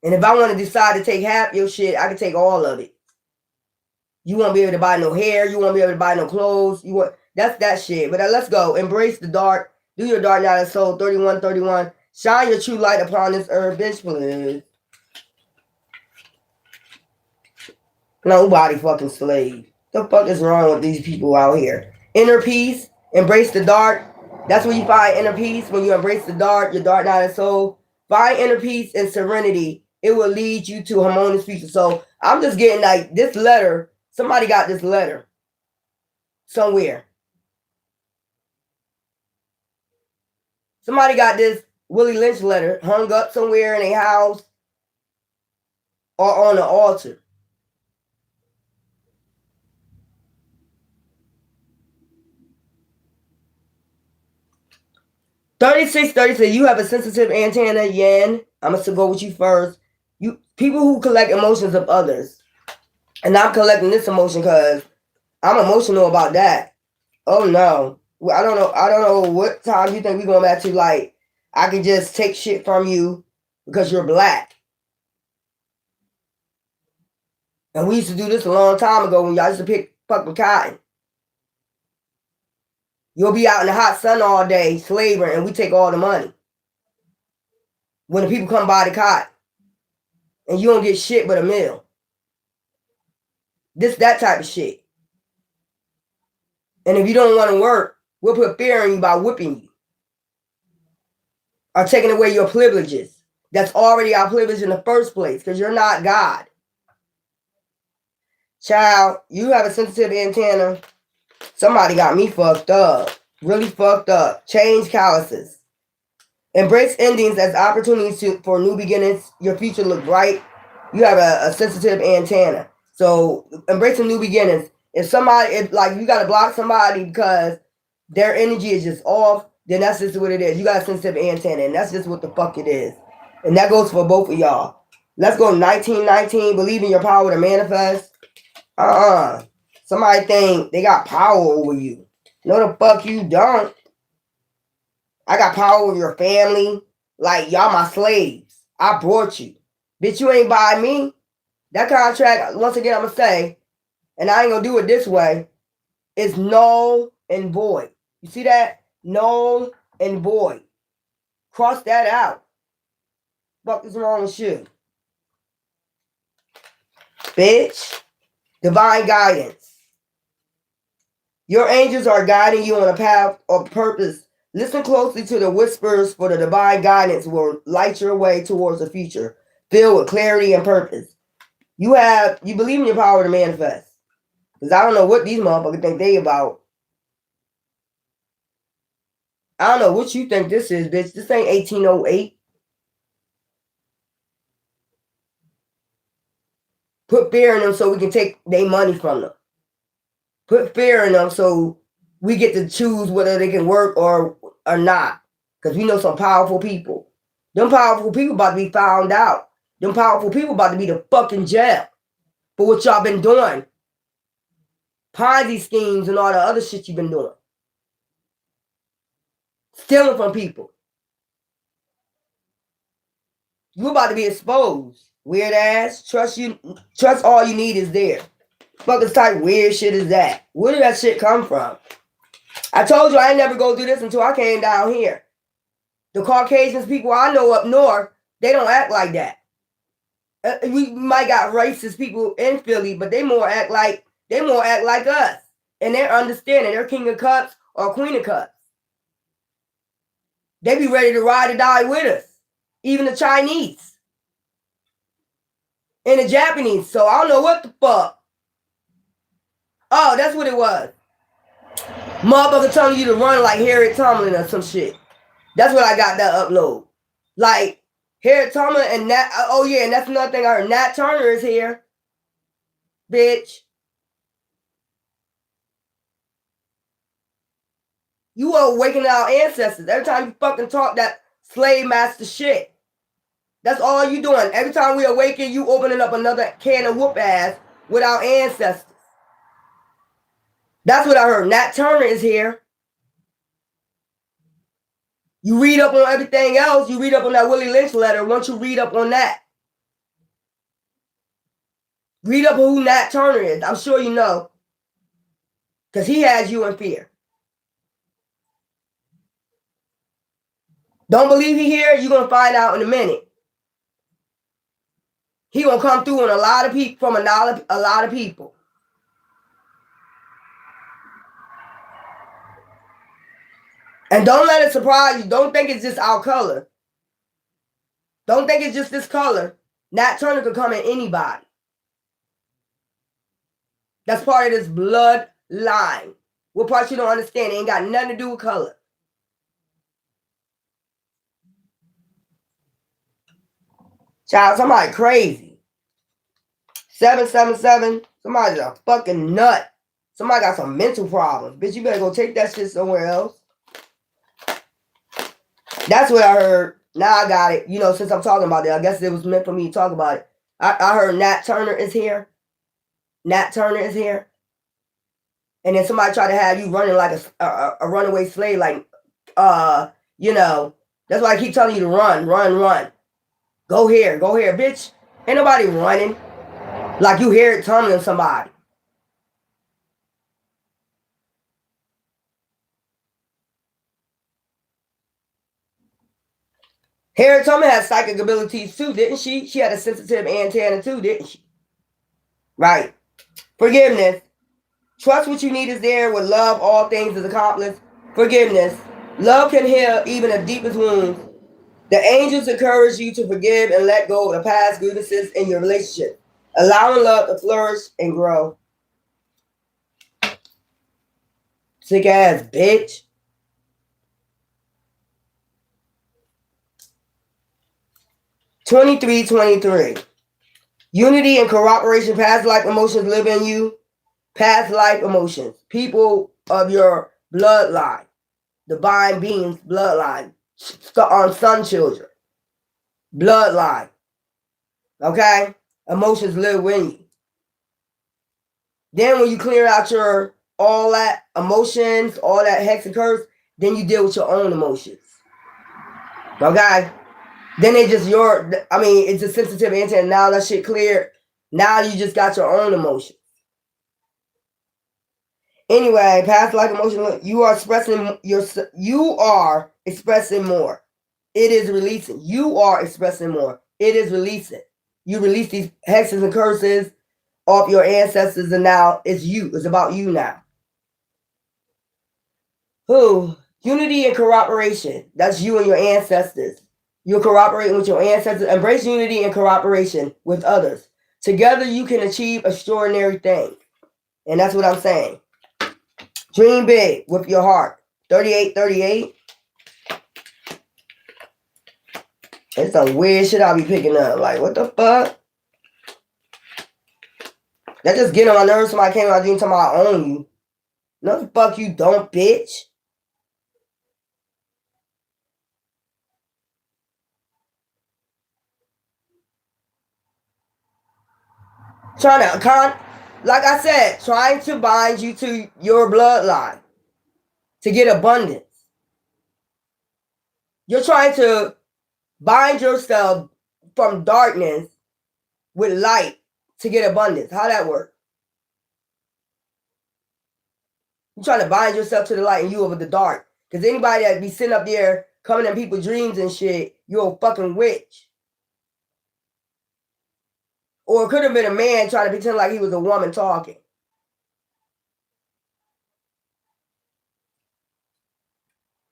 And if I want to decide to take half your shit, I can take all of it. You won't be able to buy no hair. You won't be able to buy no clothes. You want that's that shit. But let's go. Embrace the dark. Do your dark night of soul. 3131. Shine your true light upon this earth, bitch, please. Nobody fucking slave. The fuck is wrong with these people out here? Inner peace. Embrace the dark. That's where you find inner peace. When you embrace the dark, your dark night of soul. Find inner peace and serenity. It will lead you to a harmonious future. So I'm just getting like this letter. Somebody got this letter somewhere. Somebody got this Willie Lynch letter hung up somewhere in a house or on an altar. 3636, you have a sensitive antenna, Yen. I'm going to go with you first. You people who collect emotions of others. And I'm collecting this emotion because I'm emotional about that. Oh no. I don't know what time you think we're going back to. Like, I can just take shit from you because you're black. And we used to do this a long time ago when y'all used to pick fucking cotton. You'll be out in the hot sun all day slaving and we take all the money. When the people come buy the cotton. And you don't get shit but a meal. That type of shit. And if you don't want to work, we'll put fear in you by whipping you. Or taking away your privileges. That's already our privilege in the first place because you're not God. Child, you have a sensitive antenna. Somebody got me fucked up. Really fucked up. Change calluses. Embrace endings as opportunities for new beginnings. Your future look bright. You have a sensitive antenna. So embracing new beginnings. If you got to block somebody because their energy is just off, then that's just what it is. You got a sensitive antenna, and that's just what the fuck it is. And that goes for both of y'all. Let's go 1919. Believe in your power to manifest. Somebody think they got power over you. No, the fuck you don't. I got power over your family. Like, y'all my slaves. I brought you. Bitch, you ain't buy me. That contract, once again, I'm going to say, and I ain't going to do it this way, is null and void. You see that? Null and void. Cross that out. Fuck is wrong with you? Bitch. Divine guidance. Your angels are guiding you on a path of purpose. Listen closely to the whispers, for the divine guidance will light your way towards the future, filled with clarity and purpose. You believe in your power to manifest. Because I don't know what these motherfuckers think they about. I don't know what you think this is, bitch. This ain't 1808. Put fear in them so we can take their money from them. Put fear in them so we get to choose whether they can work or not. Because we know some powerful people. Them powerful people about to be found out. Them powerful people about to be the fucking jail for what y'all been doing. Ponzi schemes and all the other shit you've been doing. Stealing from people. You about to be exposed. Weird ass. Trust all you need is there. Fucking type weird shit is that? Where did that shit come from? I told you I ain't never go through this until I came down here. The Caucasians people I know up north, they don't act like that. We might got racist people in Philly, but they more act like us. And they're understanding. They're king of cups or queen of cups. They be ready to ride or die with us. Even the Chinese. And the Japanese. So I don't know what the fuck. Oh, that's what it was. Motherfucker telling you to run like Harriet Tubman or some shit. That's what I got that upload. Like Harriet Tubman and Nat. Oh yeah, and that's another thing I heard. Nat Turner is here. Bitch. You are awakening our ancestors. Every time you fucking talk that slave master shit. That's all you doing. Every time we awaken, you opening up another can of whoop ass with our ancestors. That's what I heard. Nat Turner is here. You read up on everything else. You read up on that Willie Lynch letter. Once you read up on that. Read up on who Nat Turner is. I'm sure you know. Because he has you in fear. Don't believe he here? You're going to find out in a minute. He going to come through on a lot of people, from a lot of people. And don't let it surprise you. Don't think it's just our color. Don't think it's just this color. Nat Turner could come in anybody. That's part of this bloodline. What part you don't understand? It ain't got nothing to do with color. Child, somebody crazy. 777. Somebody's a fucking nut. Somebody got some mental problems. Bitch, you better go take that shit somewhere else. That's what I heard. Now I got it. You know, since I'm talking about it, I guess it was meant for me to talk about it. I heard Nat Turner is here. Nat Turner is here. And then somebody tried to have you running like a runaway slave, like, you know, that's why I keep telling you to run. Go here, bitch. Ain't nobody running. Like you hear it tumbling somebody. Harriet Tubman had psychic abilities too, didn't she? She had a sensitive antenna too, didn't she? Right. Forgiveness. Trust what you need is there. With love, all things is accomplished. Forgiveness. Love can heal even the deepest wounds. The angels encourage you to forgive and let go of the past grievances in your relationship, allowing love to flourish and grow. Sick ass bitch. (23:23). Unity and cooperation. Past life emotions live in you. Past life emotions. People of your bloodline. Divine beings bloodline. On son children. Bloodline. Okay? Emotions live in you. Then when you clear out your all that emotions, all that hex and curse, then you deal with your own emotions. Okay? Then it's a sensitive antenna. Now that shit cleared. Now you just got your own emotions. Anyway, past life emotion, you are expressing more. It is releasing. You are expressing more. It is releasing. You release these hexes and curses off your ancestors, and now it's you. It's about you now. Who? Unity and cooperation. That's you and your ancestors. You're cooperating with your ancestors. Embrace unity and cooperation with others. Together you can achieve extraordinary things. And that's what I'm saying. Dream big with your heart. 3838. It's some weird shit I'll be picking up. Like, what the fuck? That just get on my nerves. Somebody came out and talking about I own you. No, the fuck you don't, bitch. Like I said, trying to bind you to your bloodline to get abundance. You're trying to bind yourself from darkness with light to get abundance. How that work? You're trying to bind yourself to the light and you over the dark. Because anybody that be sitting up there coming in people's dreams and shit, you're a fucking witch. Or it could have been a man trying to pretend like he was a woman talking.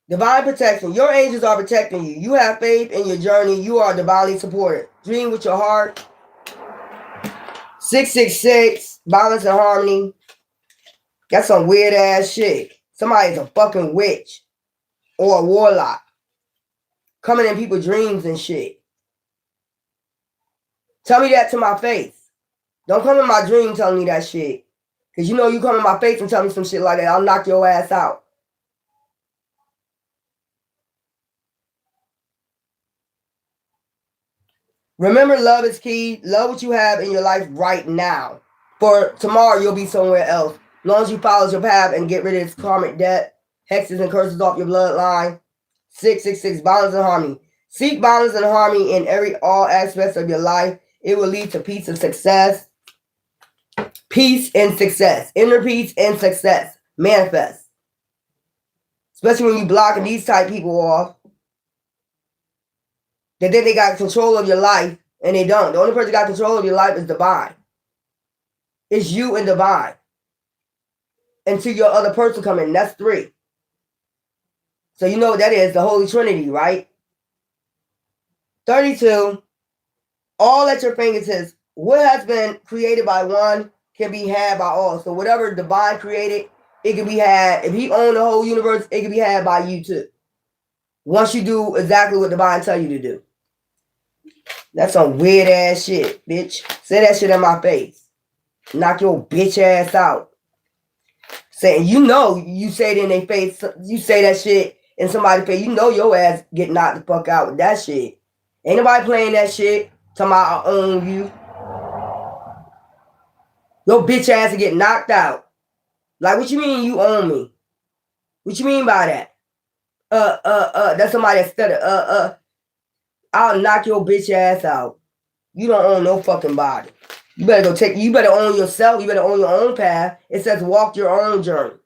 Divine protection. Your angels are protecting you. You have faith in your journey. You are divinely supported. Dream with your heart. 666. Balance and harmony. That's some weird ass shit. Somebody's a fucking witch. Or a warlock. Coming in people's dreams and shit. Tell me that to my face. Don't come in my dream telling me that shit. Because you know you come in my face and tell me some shit like that, I'll knock your ass out. Remember, love is key. Love what you have in your life right now. For tomorrow, you'll be somewhere else. As long as you follow your path and get rid of this karmic debt, hexes and curses off your bloodline. 666, balance and harmony. Seek balance and harmony in all aspects of your life. It will lead to peace and success. Peace and success. Inner peace and success. Manifest. Especially when you blocking these type people off. That then they got control of your life and they don't. The only person that got control of your life is divine. It's you and divine. Until your other person come in. That's 3. So you know what that is. The Holy Trinity, right? 32. All at your fingertips. What has been created by one can be had by all. So whatever divine created, it can be had. If he owned the whole universe, it can be had by you too. Once you do exactly what divine tell you to do. That's some weird ass shit, bitch. Say that shit in my face. Knock your bitch ass out. Saying, you know, you say it in their face. You say that shit in somebody's face. You know your ass get knocked the fuck out with that shit. Ain't nobody playing that shit. Talking about I own you. Your bitch ass to get knocked out. Like, what you mean you own me? What you mean by that? That's somebody that stutter. I'll knock your bitch ass out. You don't own no fucking body. You better own yourself. You better own your own path. It says walk your own journey.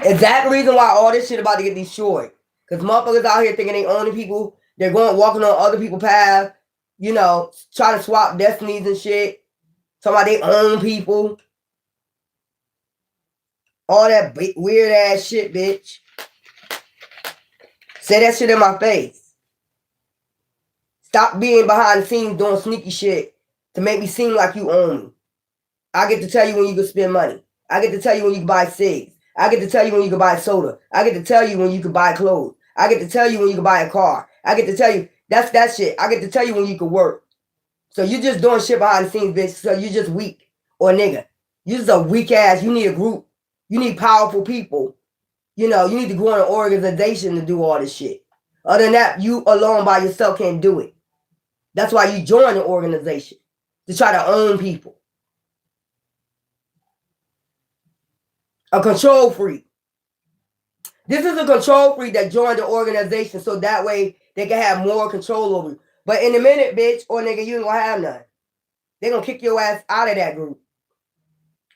Is that the reason why all this shit about to get destroyed? Because motherfuckers out here thinking they owning people. They're walking on other people's paths. You know, trying to swap destinies and shit. Talking about they own people. All that weird ass shit, bitch. Say that shit in my face. Stop being behind the scenes doing sneaky shit to make me seem like you own me. I get to tell you when you can spend money. I get to tell you when you can buy cigs. I get to tell you when you can buy soda. I get to tell you when you can buy clothes. I get to tell you when you can buy a car. I get to tell you, that's that shit. I get to tell you when you can work. So you just doing shit behind the scenes, bitch. So you just weak or nigga. You just a weak ass. You need a group. You need powerful people. You know, you need to go in an organization to do all this shit. Other than that, you alone by yourself can't do it. That's why you join an organization. To try to own people. A control freak. This is a control freak that joined the organization so that way they can have more control over you. But in a minute, bitch, or nigga, you ain't gonna have none. They gonna kick your ass out of that group.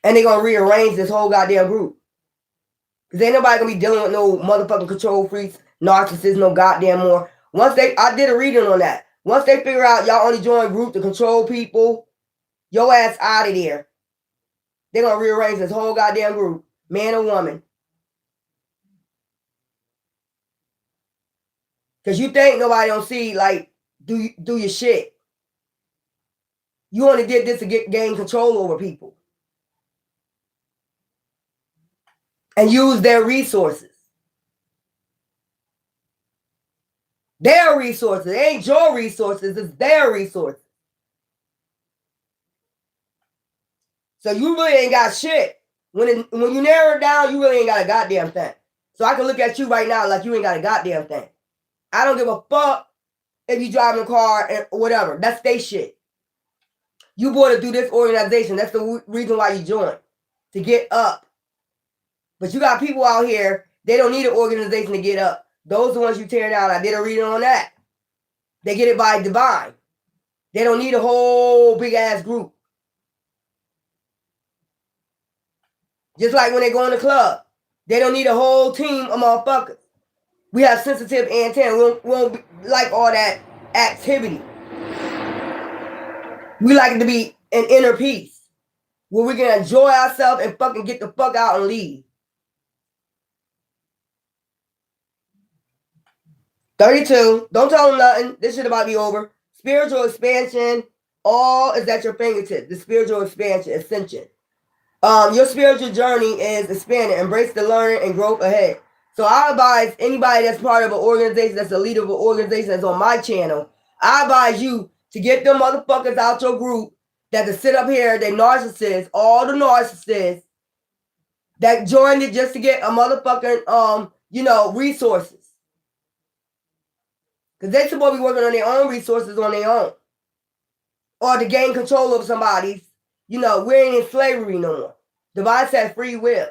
And they gonna rearrange this whole goddamn group. Because ain't nobody gonna be dealing with no motherfucking control freaks, narcissists, no goddamn more. I did a reading on that. Once they figure out y'all only join group to control people, your ass out of there. They're gonna rearrange this whole goddamn group. Man or woman. Because you think nobody don't see, like, do your shit. You only did this to gain control over people. And use their resources. Their resources. It ain't your resources, it's their resources. So you really ain't got shit. When you narrow it down, you really ain't got a goddamn thing. So I can look at you right now like you ain't got a goddamn thing. I don't give a fuck if you driving a car or whatever. That's their shit. You bought to do this organization. That's the reason why you joined. To get up. But you got people out here, they don't need an organization to get up. Those are the ones you tear down. I did a reading on that. They get it by divine. They don't need a whole big ass group. Just like when they go in the club. They don't need a whole team of motherfuckers. We have sensitive antennas. We don't like all that activity. We like it to be an inner peace where we can enjoy ourselves and fucking get the fuck out and leave. 32. Don't tell them nothing. This shit about to be over. Spiritual expansion. All is at your fingertips. The spiritual expansion, ascension. Your spiritual journey is expanding. Embrace the learning and growth ahead. So I advise anybody that's part of an organization, that's a leader of an organization that's on my channel, I advise you to get them motherfuckers out your group that to sit up here, they narcissists, all the narcissists that joined it just to get a motherfucking, resources. Because they're supposed to be working on their own resources on their own. Or to gain control of somebody's, we ain't in slavery no more. Divine says free will.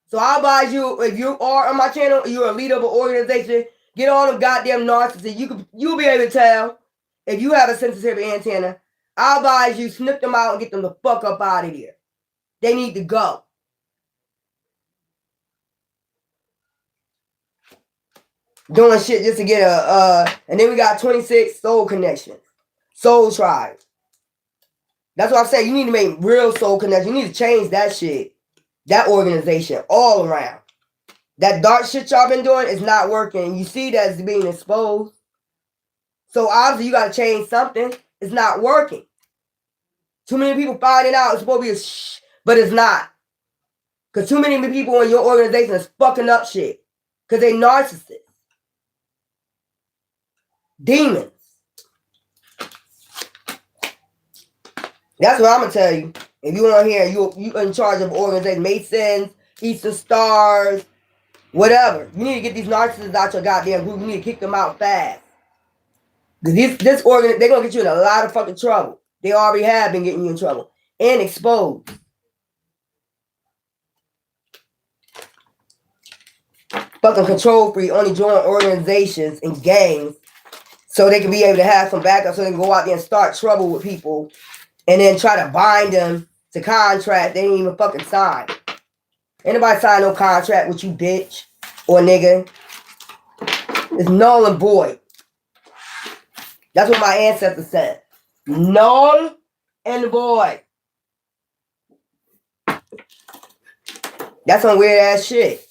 So I advise you, if you are on my channel, you're a leader of an organization, get all them goddamn narcissists. You'll be able to tell if you have a sensitive antenna. I advise you snip them out and get them the fuck up out of here. They need to go. Doing shit just to get and then we got 26 soul connections. Soul tribes. That's what I'm saying. You need to make real soul connections. You need to change that shit. That organization all around. That dark shit y'all been doing is not working. You see that's being exposed. So obviously you got to change something. It's not working. Too many people finding out it's supposed to be a shh, but it's not. Because too many people in your organization is fucking up shit. Because they narcissists. Demons. That's what I'm going to tell you. If you want to hear, you in charge of organization, Masons, Eastern Stars, whatever. You need to get these narcissists out your goddamn group. You need to kick them out fast. Because they're going to get you in a lot of fucking trouble. They already have been getting you in trouble. And exposed. Fucking control free, only join organizations and gangs so they can be able to have some backup so they can go out there and start trouble with people and then try to bind them to contract they ain't even fucking sign. Anybody sign no contract with you, bitch or nigga. It's null and void. That's what my ancestors said. Null and void. That's some weird ass shit.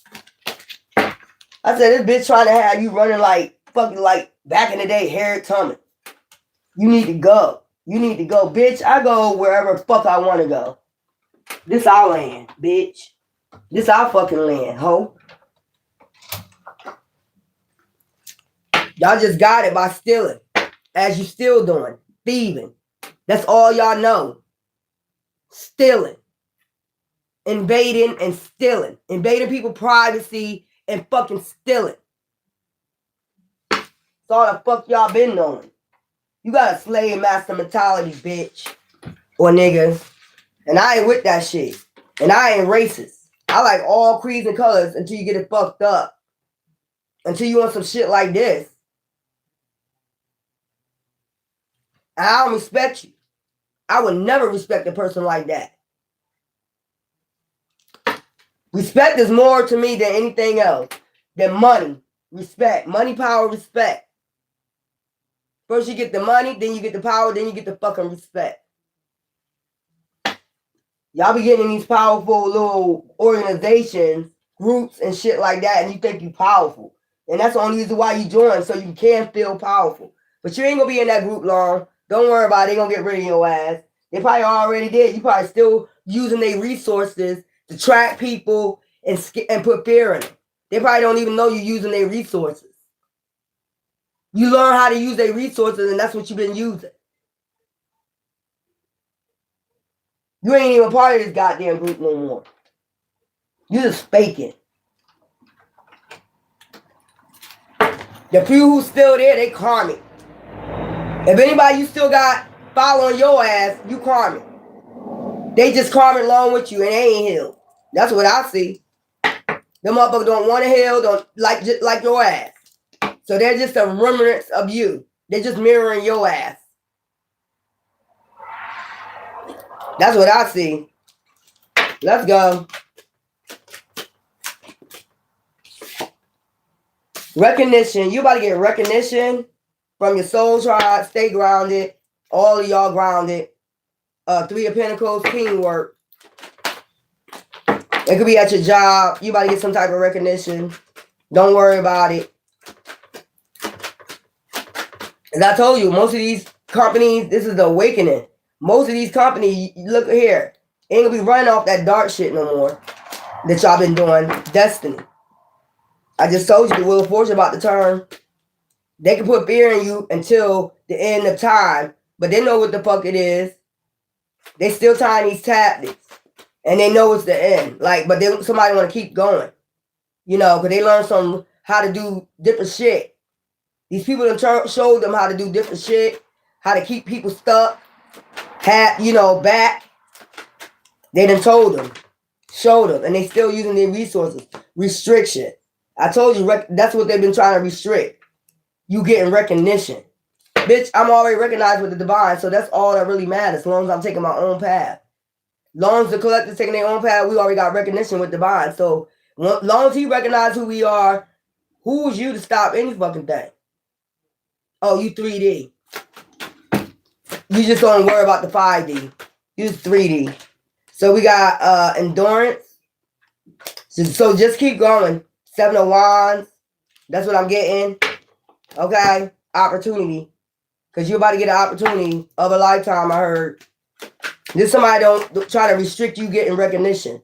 I said, this bitch trying to have you running like fucking like back in the day, Harriet Tubman. You need to go. You need to go. Bitch, I go wherever the fuck I want to go. This our land, bitch. This our fucking land, ho. Y'all just got it by stealing. As you still doing. Thieving. That's all y'all know. Stealing. Invading and stealing. Invading people's privacy and fucking stealing. That's all the fuck y'all been knowing. You got a slave master mentality, bitch. Or nigga. And I ain't with that shit. And I ain't racist. I like all creeds and colors until you get it fucked up. Until you want some shit like this. And I don't respect you. I would never respect a person like that. Respect is more to me than anything else. Than money. Respect. Money, power, respect. First you get the money, then you get the power, then you get the fucking respect. Y'all be getting these powerful little organizations, groups, and shit like that, and you think you powerful. And that's the only reason why you join, so you can feel powerful. But you ain't gonna be in that group long. Don't worry about it. They gonna get rid of your ass. They probably already did. You probably still using their resources to track people and put fear in them. They probably don't even know you're using their resources. You learn how to use their resources, and that's what you've been using. You ain't even part of this goddamn group no more. You just faking. The few who's still there, they karmic. If anybody you still got following your ass, you karmic. They just karmic along with you and they ain't healed. That's what I see. Them motherfuckers don't want to heal, don't like your ass. So they're just a remnants of you. They're just mirroring your ass. That's what I see. Let's go. Recognition. You about to get recognition from your soul tribe. Stay grounded. All of y'all grounded. Three of Pentacles, teamwork. It could be at your job. You about to get some type of recognition. Don't worry about it. As I told you, most of these companies, this is the awakening. Most of these companies, look here, ain't gonna be running off that dark shit no more that y'all been doing. Destiny. I just told you the Wheel of Fortune about to turn. They can put fear in you until the end of time, but they know what the fuck it is. They still tying these tactics, and they know it's the end. Like, but somebody want to keep going, you know, because they learn how to do different shit. These people done showed them how to do different shit, how to keep people stuck, back. They done told them, showed them, and they still using their resources. Restriction. I told you, that's what they've been trying to restrict. You getting recognition. Bitch, I'm already recognized with the divine, so that's all that really matters, as long as I'm taking my own path. As long as the collective taking their own path, we already got recognition with divine. So, as long as he recognize who we are, who is you to stop any fucking thing? Oh, you 3D. You just don't worry about the 5D. You 3D. So we got endurance. So just keep going. 7 of Wands. That's what I'm getting. Okay? Opportunity. Because you're about to get an opportunity of a lifetime, I heard. This somebody don't try to restrict you getting recognition.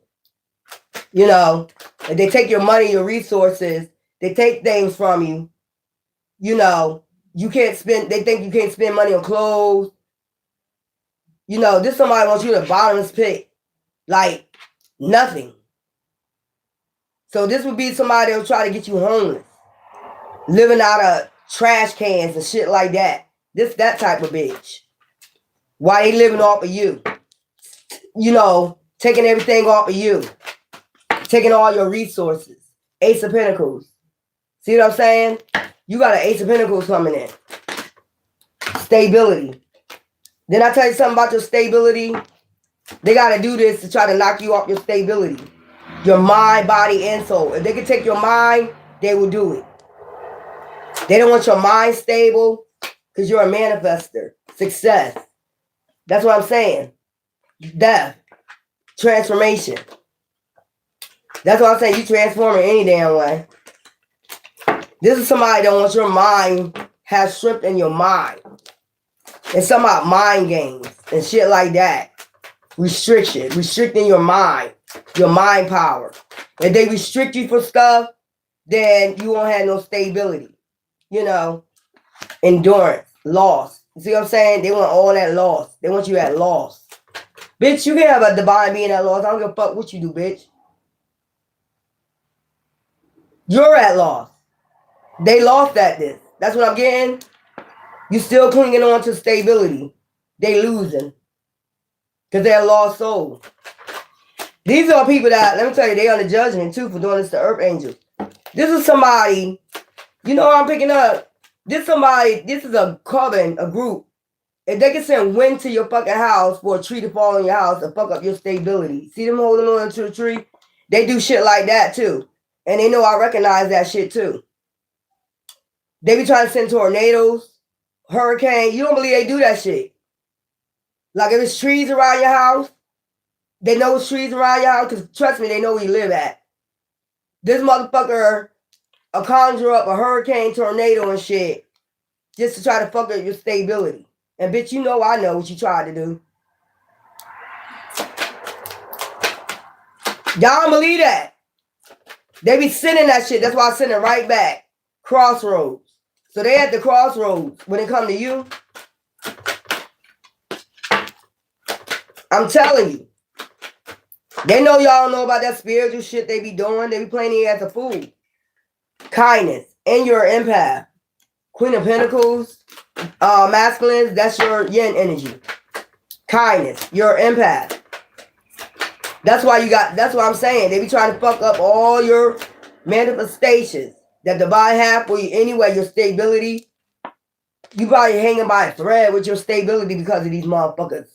You know, if they take your money, your resources, they take things from you. You know, you can't spend, they think you can't spend money on clothes. You know, this somebody wants you to bottomless pit. Like, nothing. So this would be somebody that will try to get you homeless. Living out of trash cans and shit like that. That type of bitch. Why they living off of you? You know, taking everything off of you. Taking all your resources. Ace of Pentacles. See what I'm saying? You got an Ace of Pentacles coming in. Stability. Then I tell you something about your stability. They got to do this to try to knock you off your stability. Your mind, body, and soul. If they can take your mind, they will do it. They don't want your mind stable because you're a manifester. Success. That's what I'm saying. Death. Transformation. That's what I'm saying. You transform in any damn way. This is somebody that wants your mind, have strength in your mind. It's something about mind games and shit like that. Restriction. Restricting your mind power. If they restrict you for stuff, then you won't have no stability. You know, endurance, loss. You see what I'm saying? They want all that loss. They want you at loss. Bitch, you can have a divine being at loss. I don't give a fuck what you do, bitch. You're at loss. They lost at this. That's what I'm getting. You still clinging on to stability. They losing. Because they're a lost soul. These are people that, let me tell you, they on the judgment too for doing this to Earth Angels. This is somebody, you know what I'm picking up? This is a coven, a group. If they can send wind to your fucking house for a tree to fall on your house and fuck up your stability. See them holding on to a tree? They do shit like that too. And they know I recognize that shit too. They be trying to send tornadoes, hurricane. You don't believe they do that shit. Like if it's trees around your house, they know it's trees around your house because trust me, they know where you live at. This motherfucker will conjure up a hurricane, tornado and shit just to try to fuck up your stability. And bitch, you know I know what you tried to do. Y'all don't believe that. They be sending that shit. That's why I send it right back. Crossroads. So they at the crossroads when it come to you. I'm telling you. They know y'all don't know about that spiritual shit they be doing. They be playing you as a fool. Kindness. And you're an empath. Queen of Pentacles. Masculines, that's your yin energy. Kindness. You're an empath. That's why I'm saying. They be trying to fuck up all your manifestations that divine have for you anyway, your stability. You probably hanging by a thread with your stability because of these motherfuckers.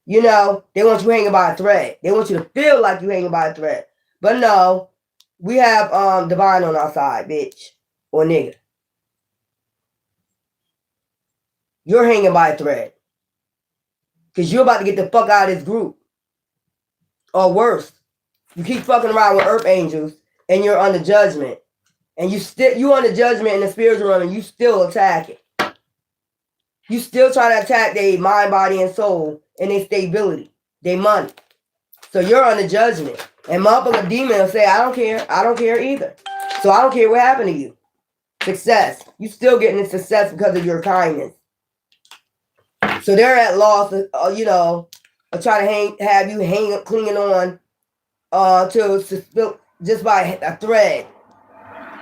You know, they want you hanging by a thread. They want you to feel like you hanging by a thread. But no, we have divine on our side, bitch. or nigga. You're hanging by a thread. Because you're about to get the fuck out of this group. Or worse, you keep fucking around with earth angels and you're under judgment. And you under judgment in the spiritual realm and you still attack it. You still try to attack their mind, body, and soul and their stability, their money. So you're under judgment. And motherfucker demon will say, I don't care. I don't care either. So I don't care what happened to you. Success. You still getting the success because of your kindness. So they're at loss, try to have you clinging on to just by a thread.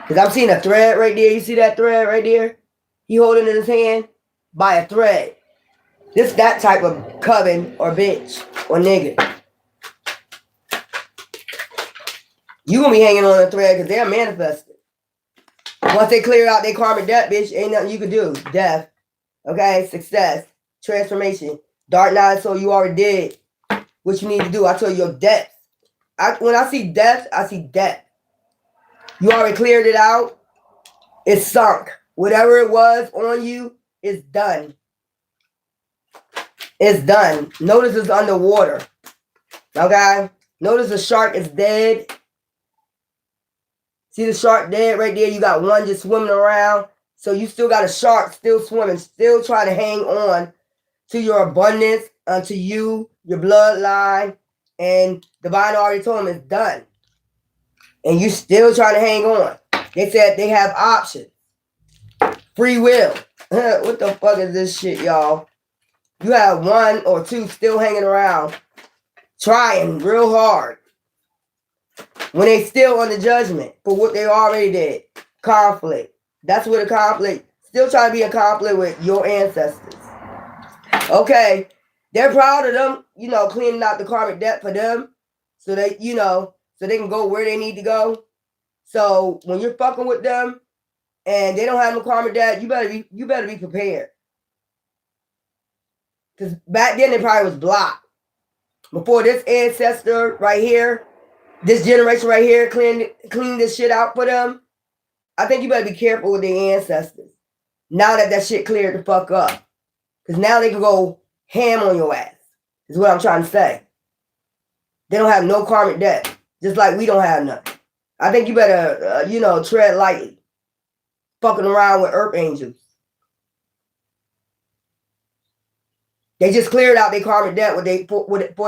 Because I'm seeing a thread right there. You see that thread right there? He holding it in his hand by a thread. This that type of coven or bitch or nigga. You gonna be hanging on a thread because they're manifesting. Once they clear out their karmic debt, bitch, ain't nothing you can do. Death. Okay? Success. Transformation. Dark night, so you already did what you need to do. I told you your death. When I see death, I see death. You already cleared it out. It's sunk. Whatever it was on you is done. It's done. Notice it's underwater. Okay? Notice the shark is dead. See the shark dead right there? You got one just swimming around. So you still got a shark still swimming, still trying to hang on to your abundance, to you, your bloodline. And divine already told him it's done. And you still trying to hang on. They said they have options. Free will. What the fuck is this shit, y'all? You have one or two still hanging around, trying real hard. When they still on the judgment for what they already did. Conflict. That's what a conflict. Still trying to be a conflict with your ancestors. Okay. They're proud of them, cleaning out the karmic debt for them. So they, so they can go where they need to go. So when you're fucking with them and they don't have no karmic debt, you better be prepared. Because back then it probably was blocked. Before this ancestor right here, this generation right here clean this shit out for them, I think you better be careful with their ancestors. Now that shit cleared the fuck up. Because now they can go ham on your ass. Is what I'm trying to say. They don't have no karmic debt. Just like we don't have none. I think you better, tread lightly. Fucking around with earth angels. They just cleared out their karmic debt for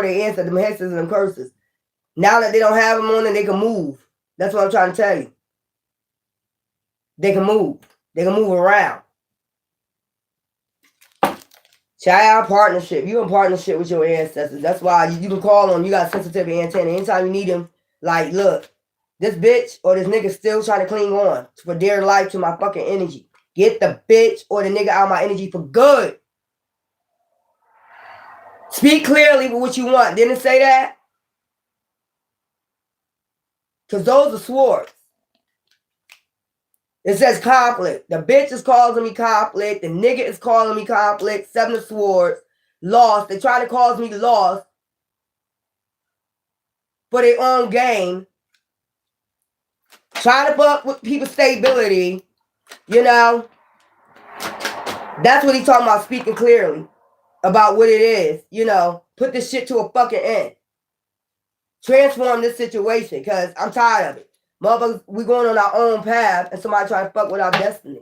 their ancestors, them hexes and them curses. Now that they don't have them on them, they can move. That's what I'm trying to tell you. They can move. They can move around. Child partnership. You in partnership with your ancestors. That's why you can call them. You got sensitive antenna. Anytime you need them, like, look, this bitch or this nigga still trying to cling on for dear life to my fucking energy. Get the bitch or the nigga out of my energy for good. Speak clearly with what you want. Didn't it say that? Because those are swords. It says conflict. The bitch is calling me conflict. The nigga is calling me conflict. Seven of swords. Lost. They're trying to cause me lost for their own gain. Trying to fuck with people's stability. That's what he's talking about, speaking clearly about what it is. Put this shit to a fucking end. Transform this situation because I'm tired of it. Motherfuckers, we going on our own path and somebody trying to fuck with our destiny.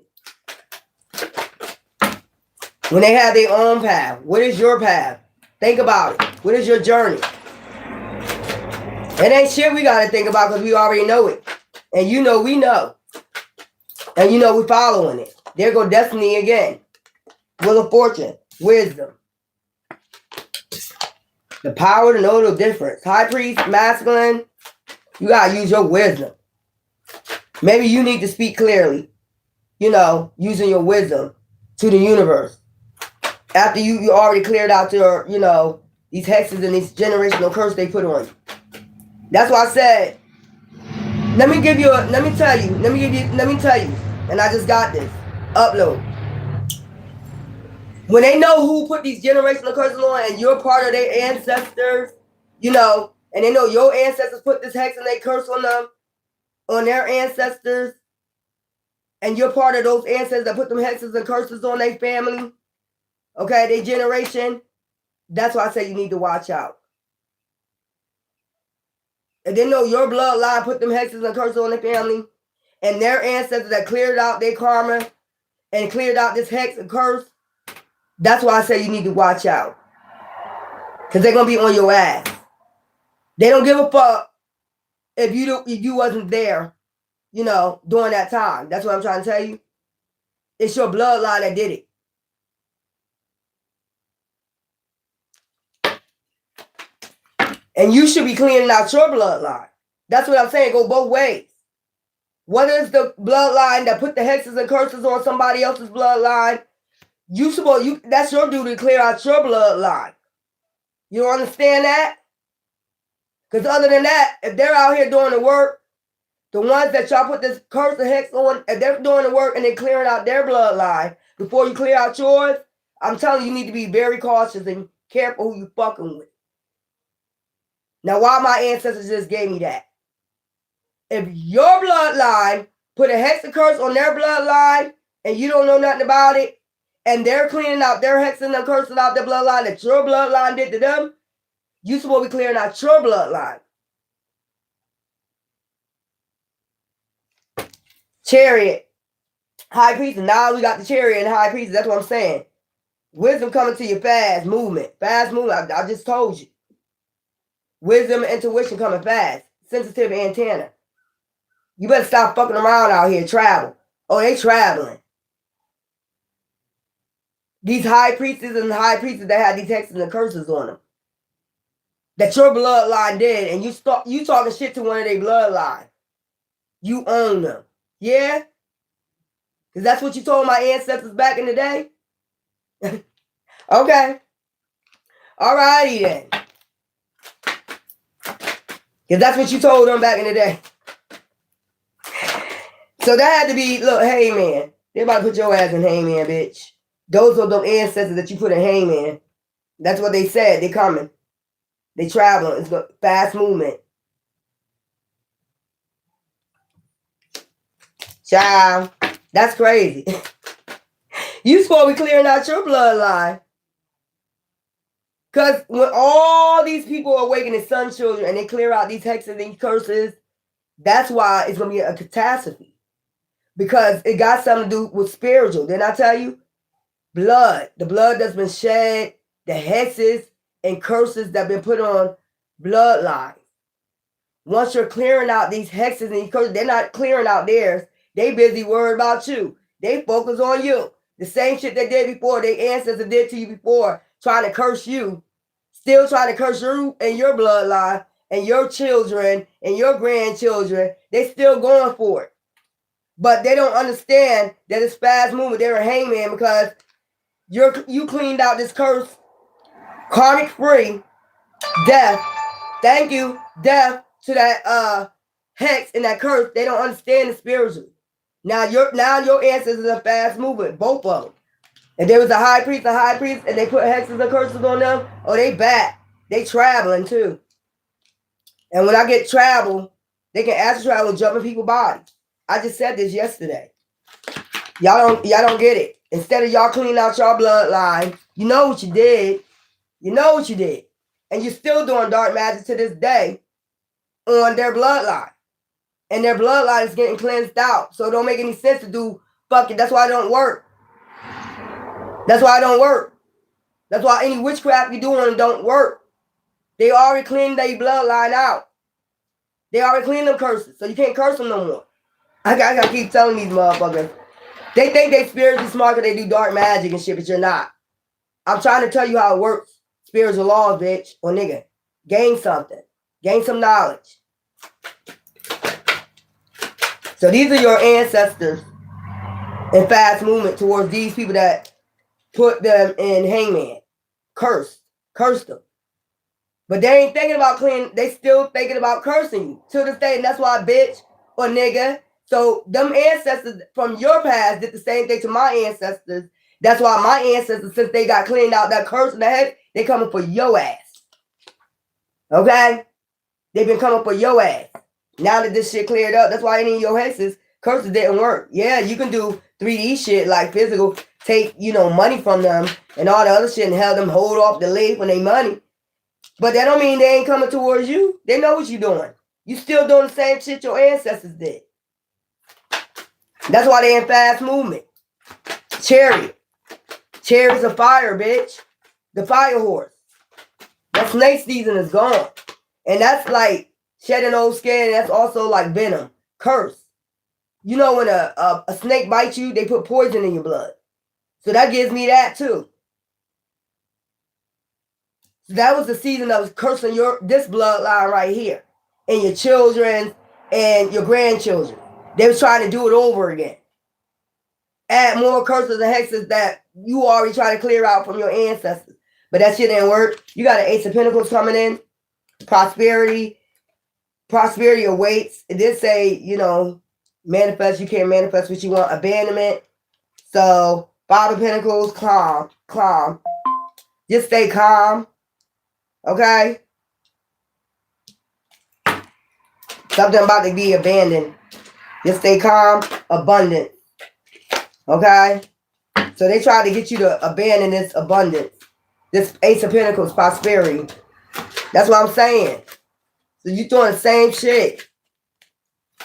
When they have their own path, what is your path? Think about it. What is your journey? It ain't shit we got to think about because we already know it. And we know. And we following it. There go destiny again. Wheel of fortune. Wisdom. The power to know the difference. High priest, masculine. You got to use your wisdom. Maybe you need to speak clearly, using your wisdom to the universe. After you already cleared out your, these hexes and these generational curse they put on you. That's why I said, let me tell you, and I just got this. Upload. When they know who put these generational curses on and you're part of their ancestors, and they know your ancestors put this hex and they curse on them, on their ancestors, and you're part of those ancestors that put them hexes and curses on their family, okay, their generation, that's why I say you need to watch out. And they know your bloodline put them hexes and curses on their family, and their ancestors that cleared out their karma and cleared out this hex and curse, that's why I say you need to watch out. Because they're going to be on your ass. They don't give a fuck if you wasn't there, you know, during that time. That's what I'm trying to tell you. It's your bloodline that did it. And you should be cleaning out your bloodline. That's what I'm saying. Go both ways. What is the bloodline that put the hexes and curses on somebody else's bloodline? That's your duty to clear out your bloodline. You don't understand that? Because other than that, if they're out here doing the work, the ones that y'all put this curse and hex on, if they're doing the work and they're clearing out their bloodline before you clear out yours, I'm telling you, you need to be very cautious and careful who you fucking with. Now, why my ancestors just gave me that? If your bloodline put a hex and curse on their bloodline and you don't know nothing about it, and they're cleaning out their hexing and cursing out their bloodline that your bloodline did to them, you're supposed to be clearing out your bloodline. Chariot, high priest, and now we got the chariot and high priest. That's what I'm saying. Wisdom coming to your fast movement. Fast movement, I just told you. Wisdom and intuition coming fast. Sensitive antenna. You better stop fucking around out here. Travel. Oh, they traveling. These high priestesses and high priestesses that had these hexes and curses on them. That your bloodline did. And you talking shit to one of their bloodline. You own them. Yeah? Because that's what you told my ancestors back in the day? Okay. Alrighty then. Because that's what you told them back in the day. So that had to be, look, hangman. They about to put your ass in hangman, bitch. Those are the ancestors that you put in hangman. That's what they said. They coming. They traveling. It's a fast movement. Child. That's crazy. You supposed to be clearing out your bloodline. Because when all these people are awakening son children and they clear out these hexes and these curses, that's why it's going to be a catastrophe. Because it got something to do with spiritual. Didn't I tell you? Blood. The blood that's been shed, the hexes and curses that have been put on bloodlines. Once you're clearing out these hexes and these curses, they're not clearing out theirs. They busy worried about you. They focus on you. The same shit they did before, their ancestors did to you before, trying to curse you. Still trying to curse you and your bloodline and your children and your grandchildren. They still going for it. But they don't understand that it's fast movement. They're a hangman because you cleaned out this curse, karmic free, death. Thank you, death to that hex and that curse. They don't understand the spiritual. Now your ancestors are fast moving, both of them. If there was a high priest, and they put hexes and curses on them, oh, they back. They traveling too. And when I get travel, they can astral travel jumping people's bodies. I just said this yesterday. Y'all don't get it. Instead of y'all cleaning out y'all bloodline, you know what you did. You know what you did. And you're still doing dark magic to this day on their bloodline. And their bloodline is getting cleansed out. So it don't make any sense to do fucking. That's why it don't work. That's why it don't work. That's why any witchcraft you do on them don't work. They already cleaned their bloodline out. They already cleaned them curses. So you can't curse them no more. I gotta keep telling these motherfuckers. They think they spiritually smart because they do dark magic and shit, but you're not. I'm trying to tell you how it works. Spiritual laws, bitch. Or nigga. Gain something. Gain some knowledge. So these are your ancestors in fast movement towards these people that put them in hangman. Cursed them. But they ain't thinking about clean. They still thinking about cursing you to this day. And that's why, bitch or nigga. So them ancestors from your past did the same thing to my ancestors. That's why my ancestors, since they got cleaned out that curse in the head, they coming for your ass. Okay? They've been coming for your ass. Now that this shit cleared up, that's why any of your hexes Curses didn't work. Yeah, you can do 3D shit like physical, take, money from them and all the other shit and have them hold off the lid when they money. But that don't mean they ain't coming towards you. They know what you're doing. You still doing the same shit your ancestors did. That's why they in fast movement. Chariot. Chariot's a fire, bitch. The fire horse. That snake season is gone. And that's like shedding old skin. That's also like venom. Curse. You know when a snake bites you, they put poison in your blood. So that gives me that too. So that was the season of cursing this bloodline right here. And your children and your grandchildren. They was trying to do it over again. Add more curses and hexes that you already trying to clear out from your ancestors. But that shit didn't work. You got an Ace of Pentacles coming in. Prosperity. Prosperity awaits. It did say, manifest. You can't manifest what you want. Abandonment. So, Five of Pentacles, calm. Just stay calm. Okay? Something about to be abandoned. Just stay calm. Abundant. Okay? So they try to get you to abandon this abundance. This Ace of Pentacles, prosperity. That's what I'm saying. So you doing the same shit.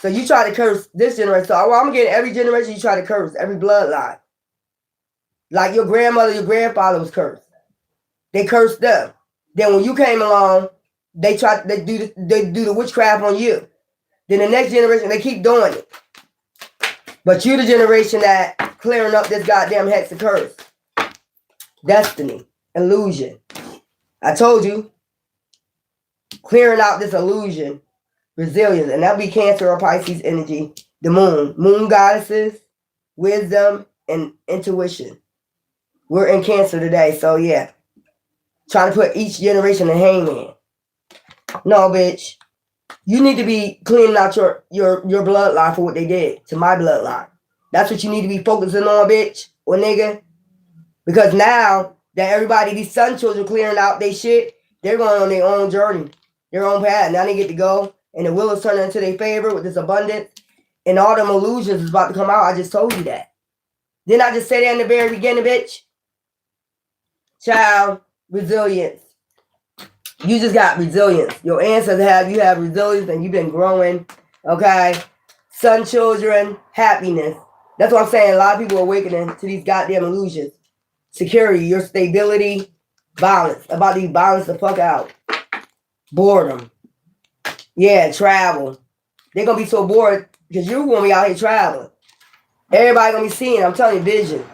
So you try to curse this generation. So I'm getting every generation you try to curse. Every bloodline. Like your grandmother, your grandfather was cursed. They cursed them. Then when you came along, they do the witchcraft on you. Then the next generation, they keep doing it. But you the generation that clearing up this goddamn hex of curse. Destiny. Illusion. I told you. Clearing out this illusion. Resilience. And that'll be Cancer or Pisces energy. The moon. Moon goddesses. Wisdom and intuition. We're in Cancer today. So yeah. Trying to put each generation in hangman. No, bitch. You need to be cleaning out your bloodline for what they did to my bloodline. That's what you need to be focusing on, bitch or nigga. Because now that everybody, these son children clearing out their shit, they're going on their own journey, their own path. Now they get to go, and the wheel is turning into their favor with this abundance. And all them illusions is about to come out. I just told you that. Didn't I just say that in the very beginning, bitch? Child, resilience. You just got resilience. Your ancestors you have resilience and you've been growing. Okay? Son, children, happiness. That's what I'm saying. A lot of people are awakening to these goddamn illusions. Security, your stability, balance. About to be balanced the fuck out. Boredom. Yeah, travel. They're going to be so bored because you're going to be out here traveling. Everybody going to be seeing, I'm telling you, vision.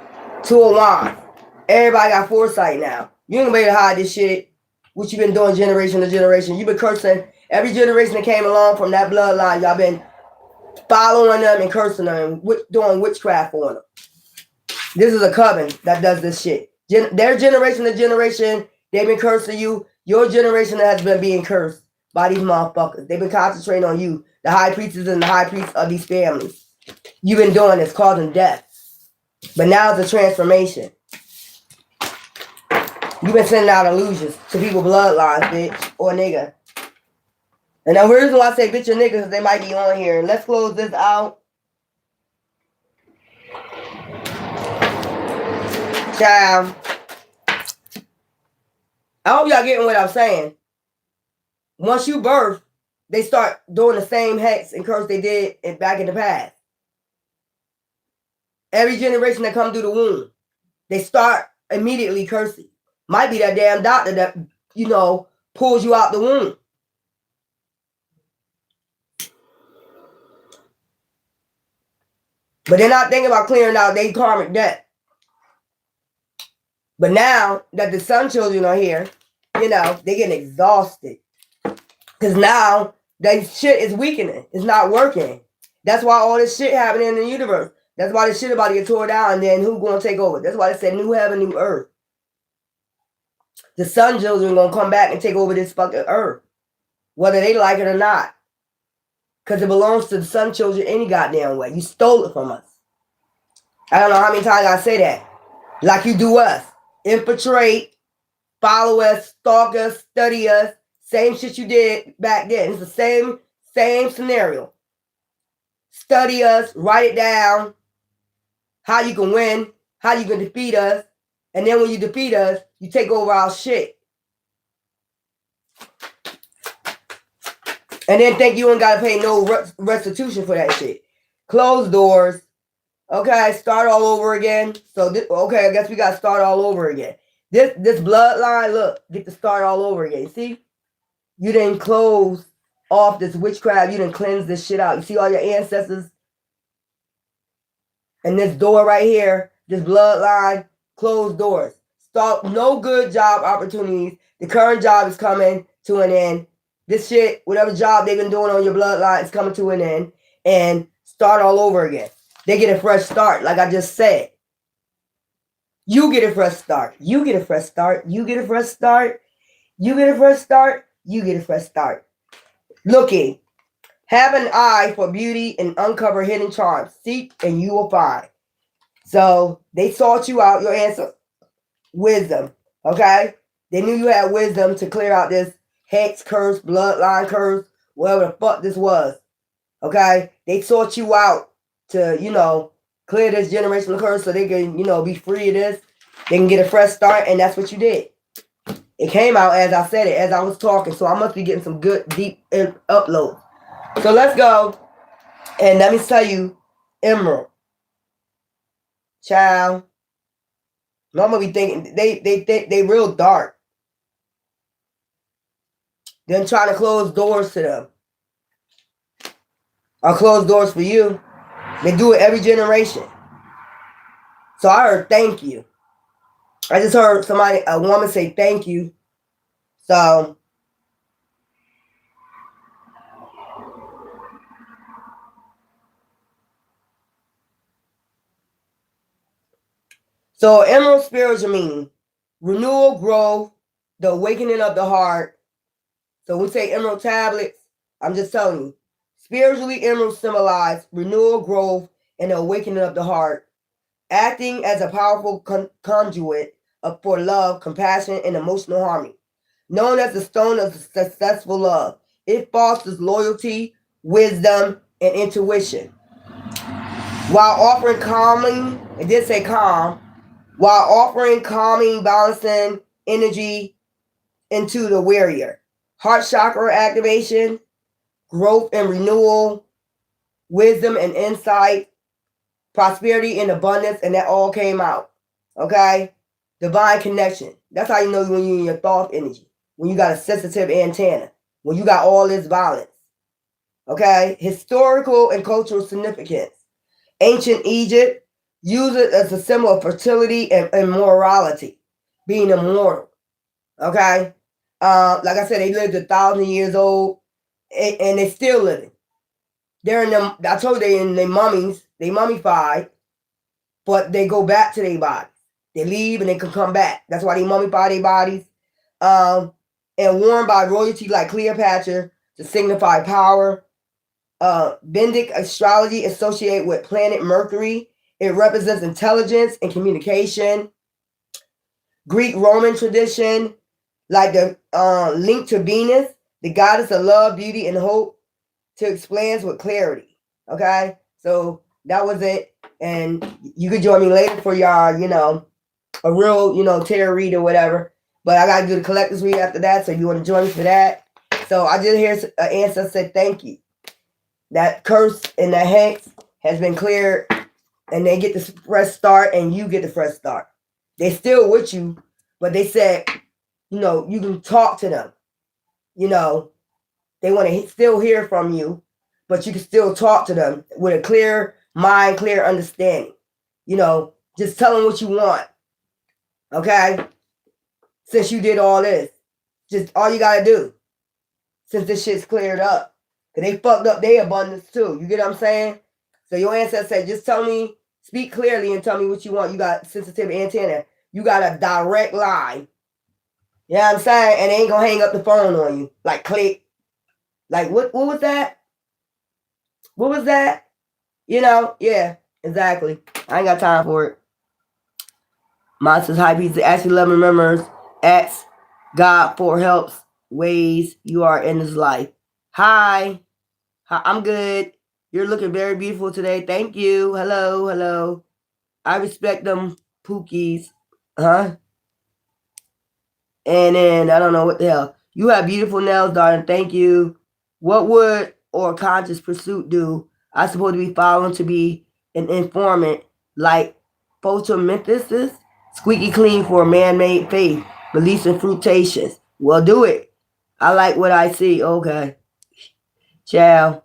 Two of Wands. Everybody got foresight now. You ain't going to be able to hide this shit. What you been doing generation to generation. You've been cursing every generation that came along from that bloodline. Y'all been following them and cursing them and doing witchcraft on them. This is a coven that does this shit. Their generation to generation, they've been cursing you. Your generation has been being cursed by these motherfuckers. They've been concentrating on you, the high priestess and the high priests of these families. You've been doing this, causing death. But now it's a transformation. You've been sending out illusions to people's bloodlines, bitch, or nigga. And the reason why I say bitch or nigga is they might be on here. Let's close this out. Child. I hope y'all getting what I'm saying. Once you birth, they start doing the same hex and curse they did back in the past. Every generation that come through the womb, they start immediately cursing. Might be that damn doctor that, pulls you out the womb. But they're not thinking about clearing out their karmic debt. But now that the son children are here, they're getting exhausted. Because now that shit is weakening. It's not working. That's why all this shit happening in the universe. That's why this shit about to get torn down. And then who's going to take over? That's why they said new heaven, new earth. The sun children going to come back and take over this fucking earth. Whether they like it or not. Because it belongs to the sun children any goddamn way. You stole it from us. I don't know how many times I say that. Like you do us. Infiltrate, follow us, stalk us, study us. Same shit you did back then. It's the same scenario. study us, write it down, how you can win, how you can defeat us, and then when you defeat us, you take over our shit. And then think you ain't got to pay no restitution for that shit. Close doors. Okay, start all over again. So, okay, I guess we got to start all over again. This bloodline, look, get to start all over again. See? You didn't close off this witchcraft. You didn't cleanse this shit out. You see all your ancestors? And this door right here, this bloodline, closed doors. Stop, no good job opportunities. The current job is coming to an end. This shit, whatever job they've been doing on your bloodline is coming to an end. And start all over again. They get a fresh start, like I just said. You get a fresh start. You get a fresh start. You get a fresh start. You get a fresh start. You get a fresh start. Looking. Have an eye for beauty and uncover hidden charms. Seek and you will find. So they sought you out, your answer. Wisdom. Okay? They knew you had wisdom to clear out this hex curse, bloodline curse, whatever the fuck this was. Okay? They sought you out to, clear this generational curse so they can, be free of this. They can get a fresh start, and that's what you did. It came out as I said it, as I was talking, so I must be getting some good, deep uploads. So let's go, and let me tell you, Emerald. Child. I'm gonna be thinking, they real dark. Them trying to close doors to them. Or close doors for you. They do it every generation. So I heard thank you. I just heard a woman say thank you. So emerald spiritual meaning, renewal, growth, the awakening of the heart. So when we say emerald tablets, I'm just telling you, spiritually emeralds symbolize renewal, growth, and the awakening of the heart, acting as a powerful conduit for love, compassion, and emotional harmony. Known as the stone of successful love, it fosters loyalty, wisdom, and intuition. While offering calming, it did say calm, while offering calming, balancing energy into the warrior. Heart chakra activation, growth and renewal, wisdom and insight, prosperity and abundance, and that all came out. Okay? Divine connection. That's how you know when you're in your Thoth energy. When you got a sensitive antenna. When you got all this balance. Okay? Historical and cultural significance. Ancient Egypt used it as a symbol of fertility and morality. Being immortal. Okay? Like I said, they lived 1,000 years old. And they still living. They're in them. I told you they in their mummies. They mummified, but they go back to their bodies. They leave and they can come back. That's why they mummify their bodies. And worn by royalty like Cleopatra to signify power. Vedic astrology associated with planet Mercury. It represents intelligence and communication. Greek Roman tradition, like the link to Venus, the goddess of love, beauty, and hope, to explain with clarity. Okay? So that was it. And you could join me later for y'all, a real, tarot read or whatever. But I got to do the collector's read after that. So if you want to join me for that. So I did hear an ancestor said thank you. That curse and that hex has been cleared. And they get the fresh start and you get the fresh start. They still with you. But they said, you can talk to them. They want to still hear from you, but you can still talk to them with a clear mind, clear understanding. Just tell them what you want. Okay? Since you did all this. Just all you got to do. Since this shit's cleared up. Because they fucked up their abundance too. You get what I'm saying? So your ancestor said, just tell me, speak clearly and tell me what you want. You got sensitive antenna. You got a direct line. You know what I'm saying? And they ain't going to hang up the phone on you. Like click. Like, what was that? What was that? Yeah, exactly. I ain't got time for it. Monsters, high pieces, actually 11 members. Ask God for helps, ways you are in this life. Hi. I'm good. You're looking very beautiful today. Thank you. Hello, hello. I respect them pookies. Huh? And then, I don't know what the hell. You have beautiful nails, darling. Thank you. What would or conscious pursuit do? I supposed to be following to be an informant like photosynthesis, squeaky clean for a man-made faith, releasing fruitations. Well, do it. I like what I see. Okay. Ciao.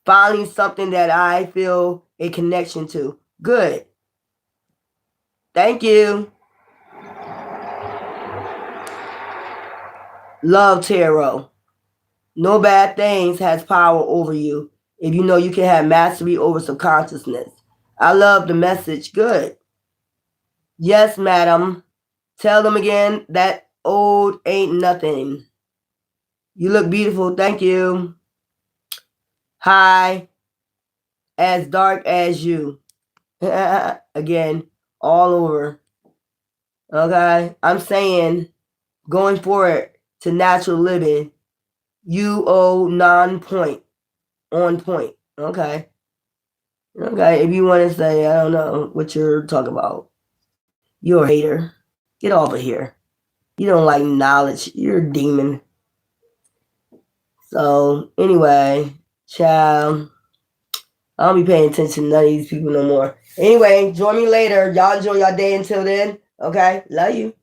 Finding something that I feel a connection to. Good. Thank you. Love tarot. No bad things has power over you if you know you can have mastery over subconsciousness. I love the message. Good. Yes, madam. Tell them again that old ain't nothing. You look beautiful. Thank you. Hi. As dark as you. Again, all over. Okay. I'm saying going forward to natural living, you owe non-point on point. Okay. Okay, if you want to say, I don't know what you're talking about. You're a hater. Get off of here. You don't like knowledge. You're a demon. So, anyway, child, I don't be paying attention to none of these people no more. Anyway, join me later. Y'all enjoy your day until then. Okay? Love you.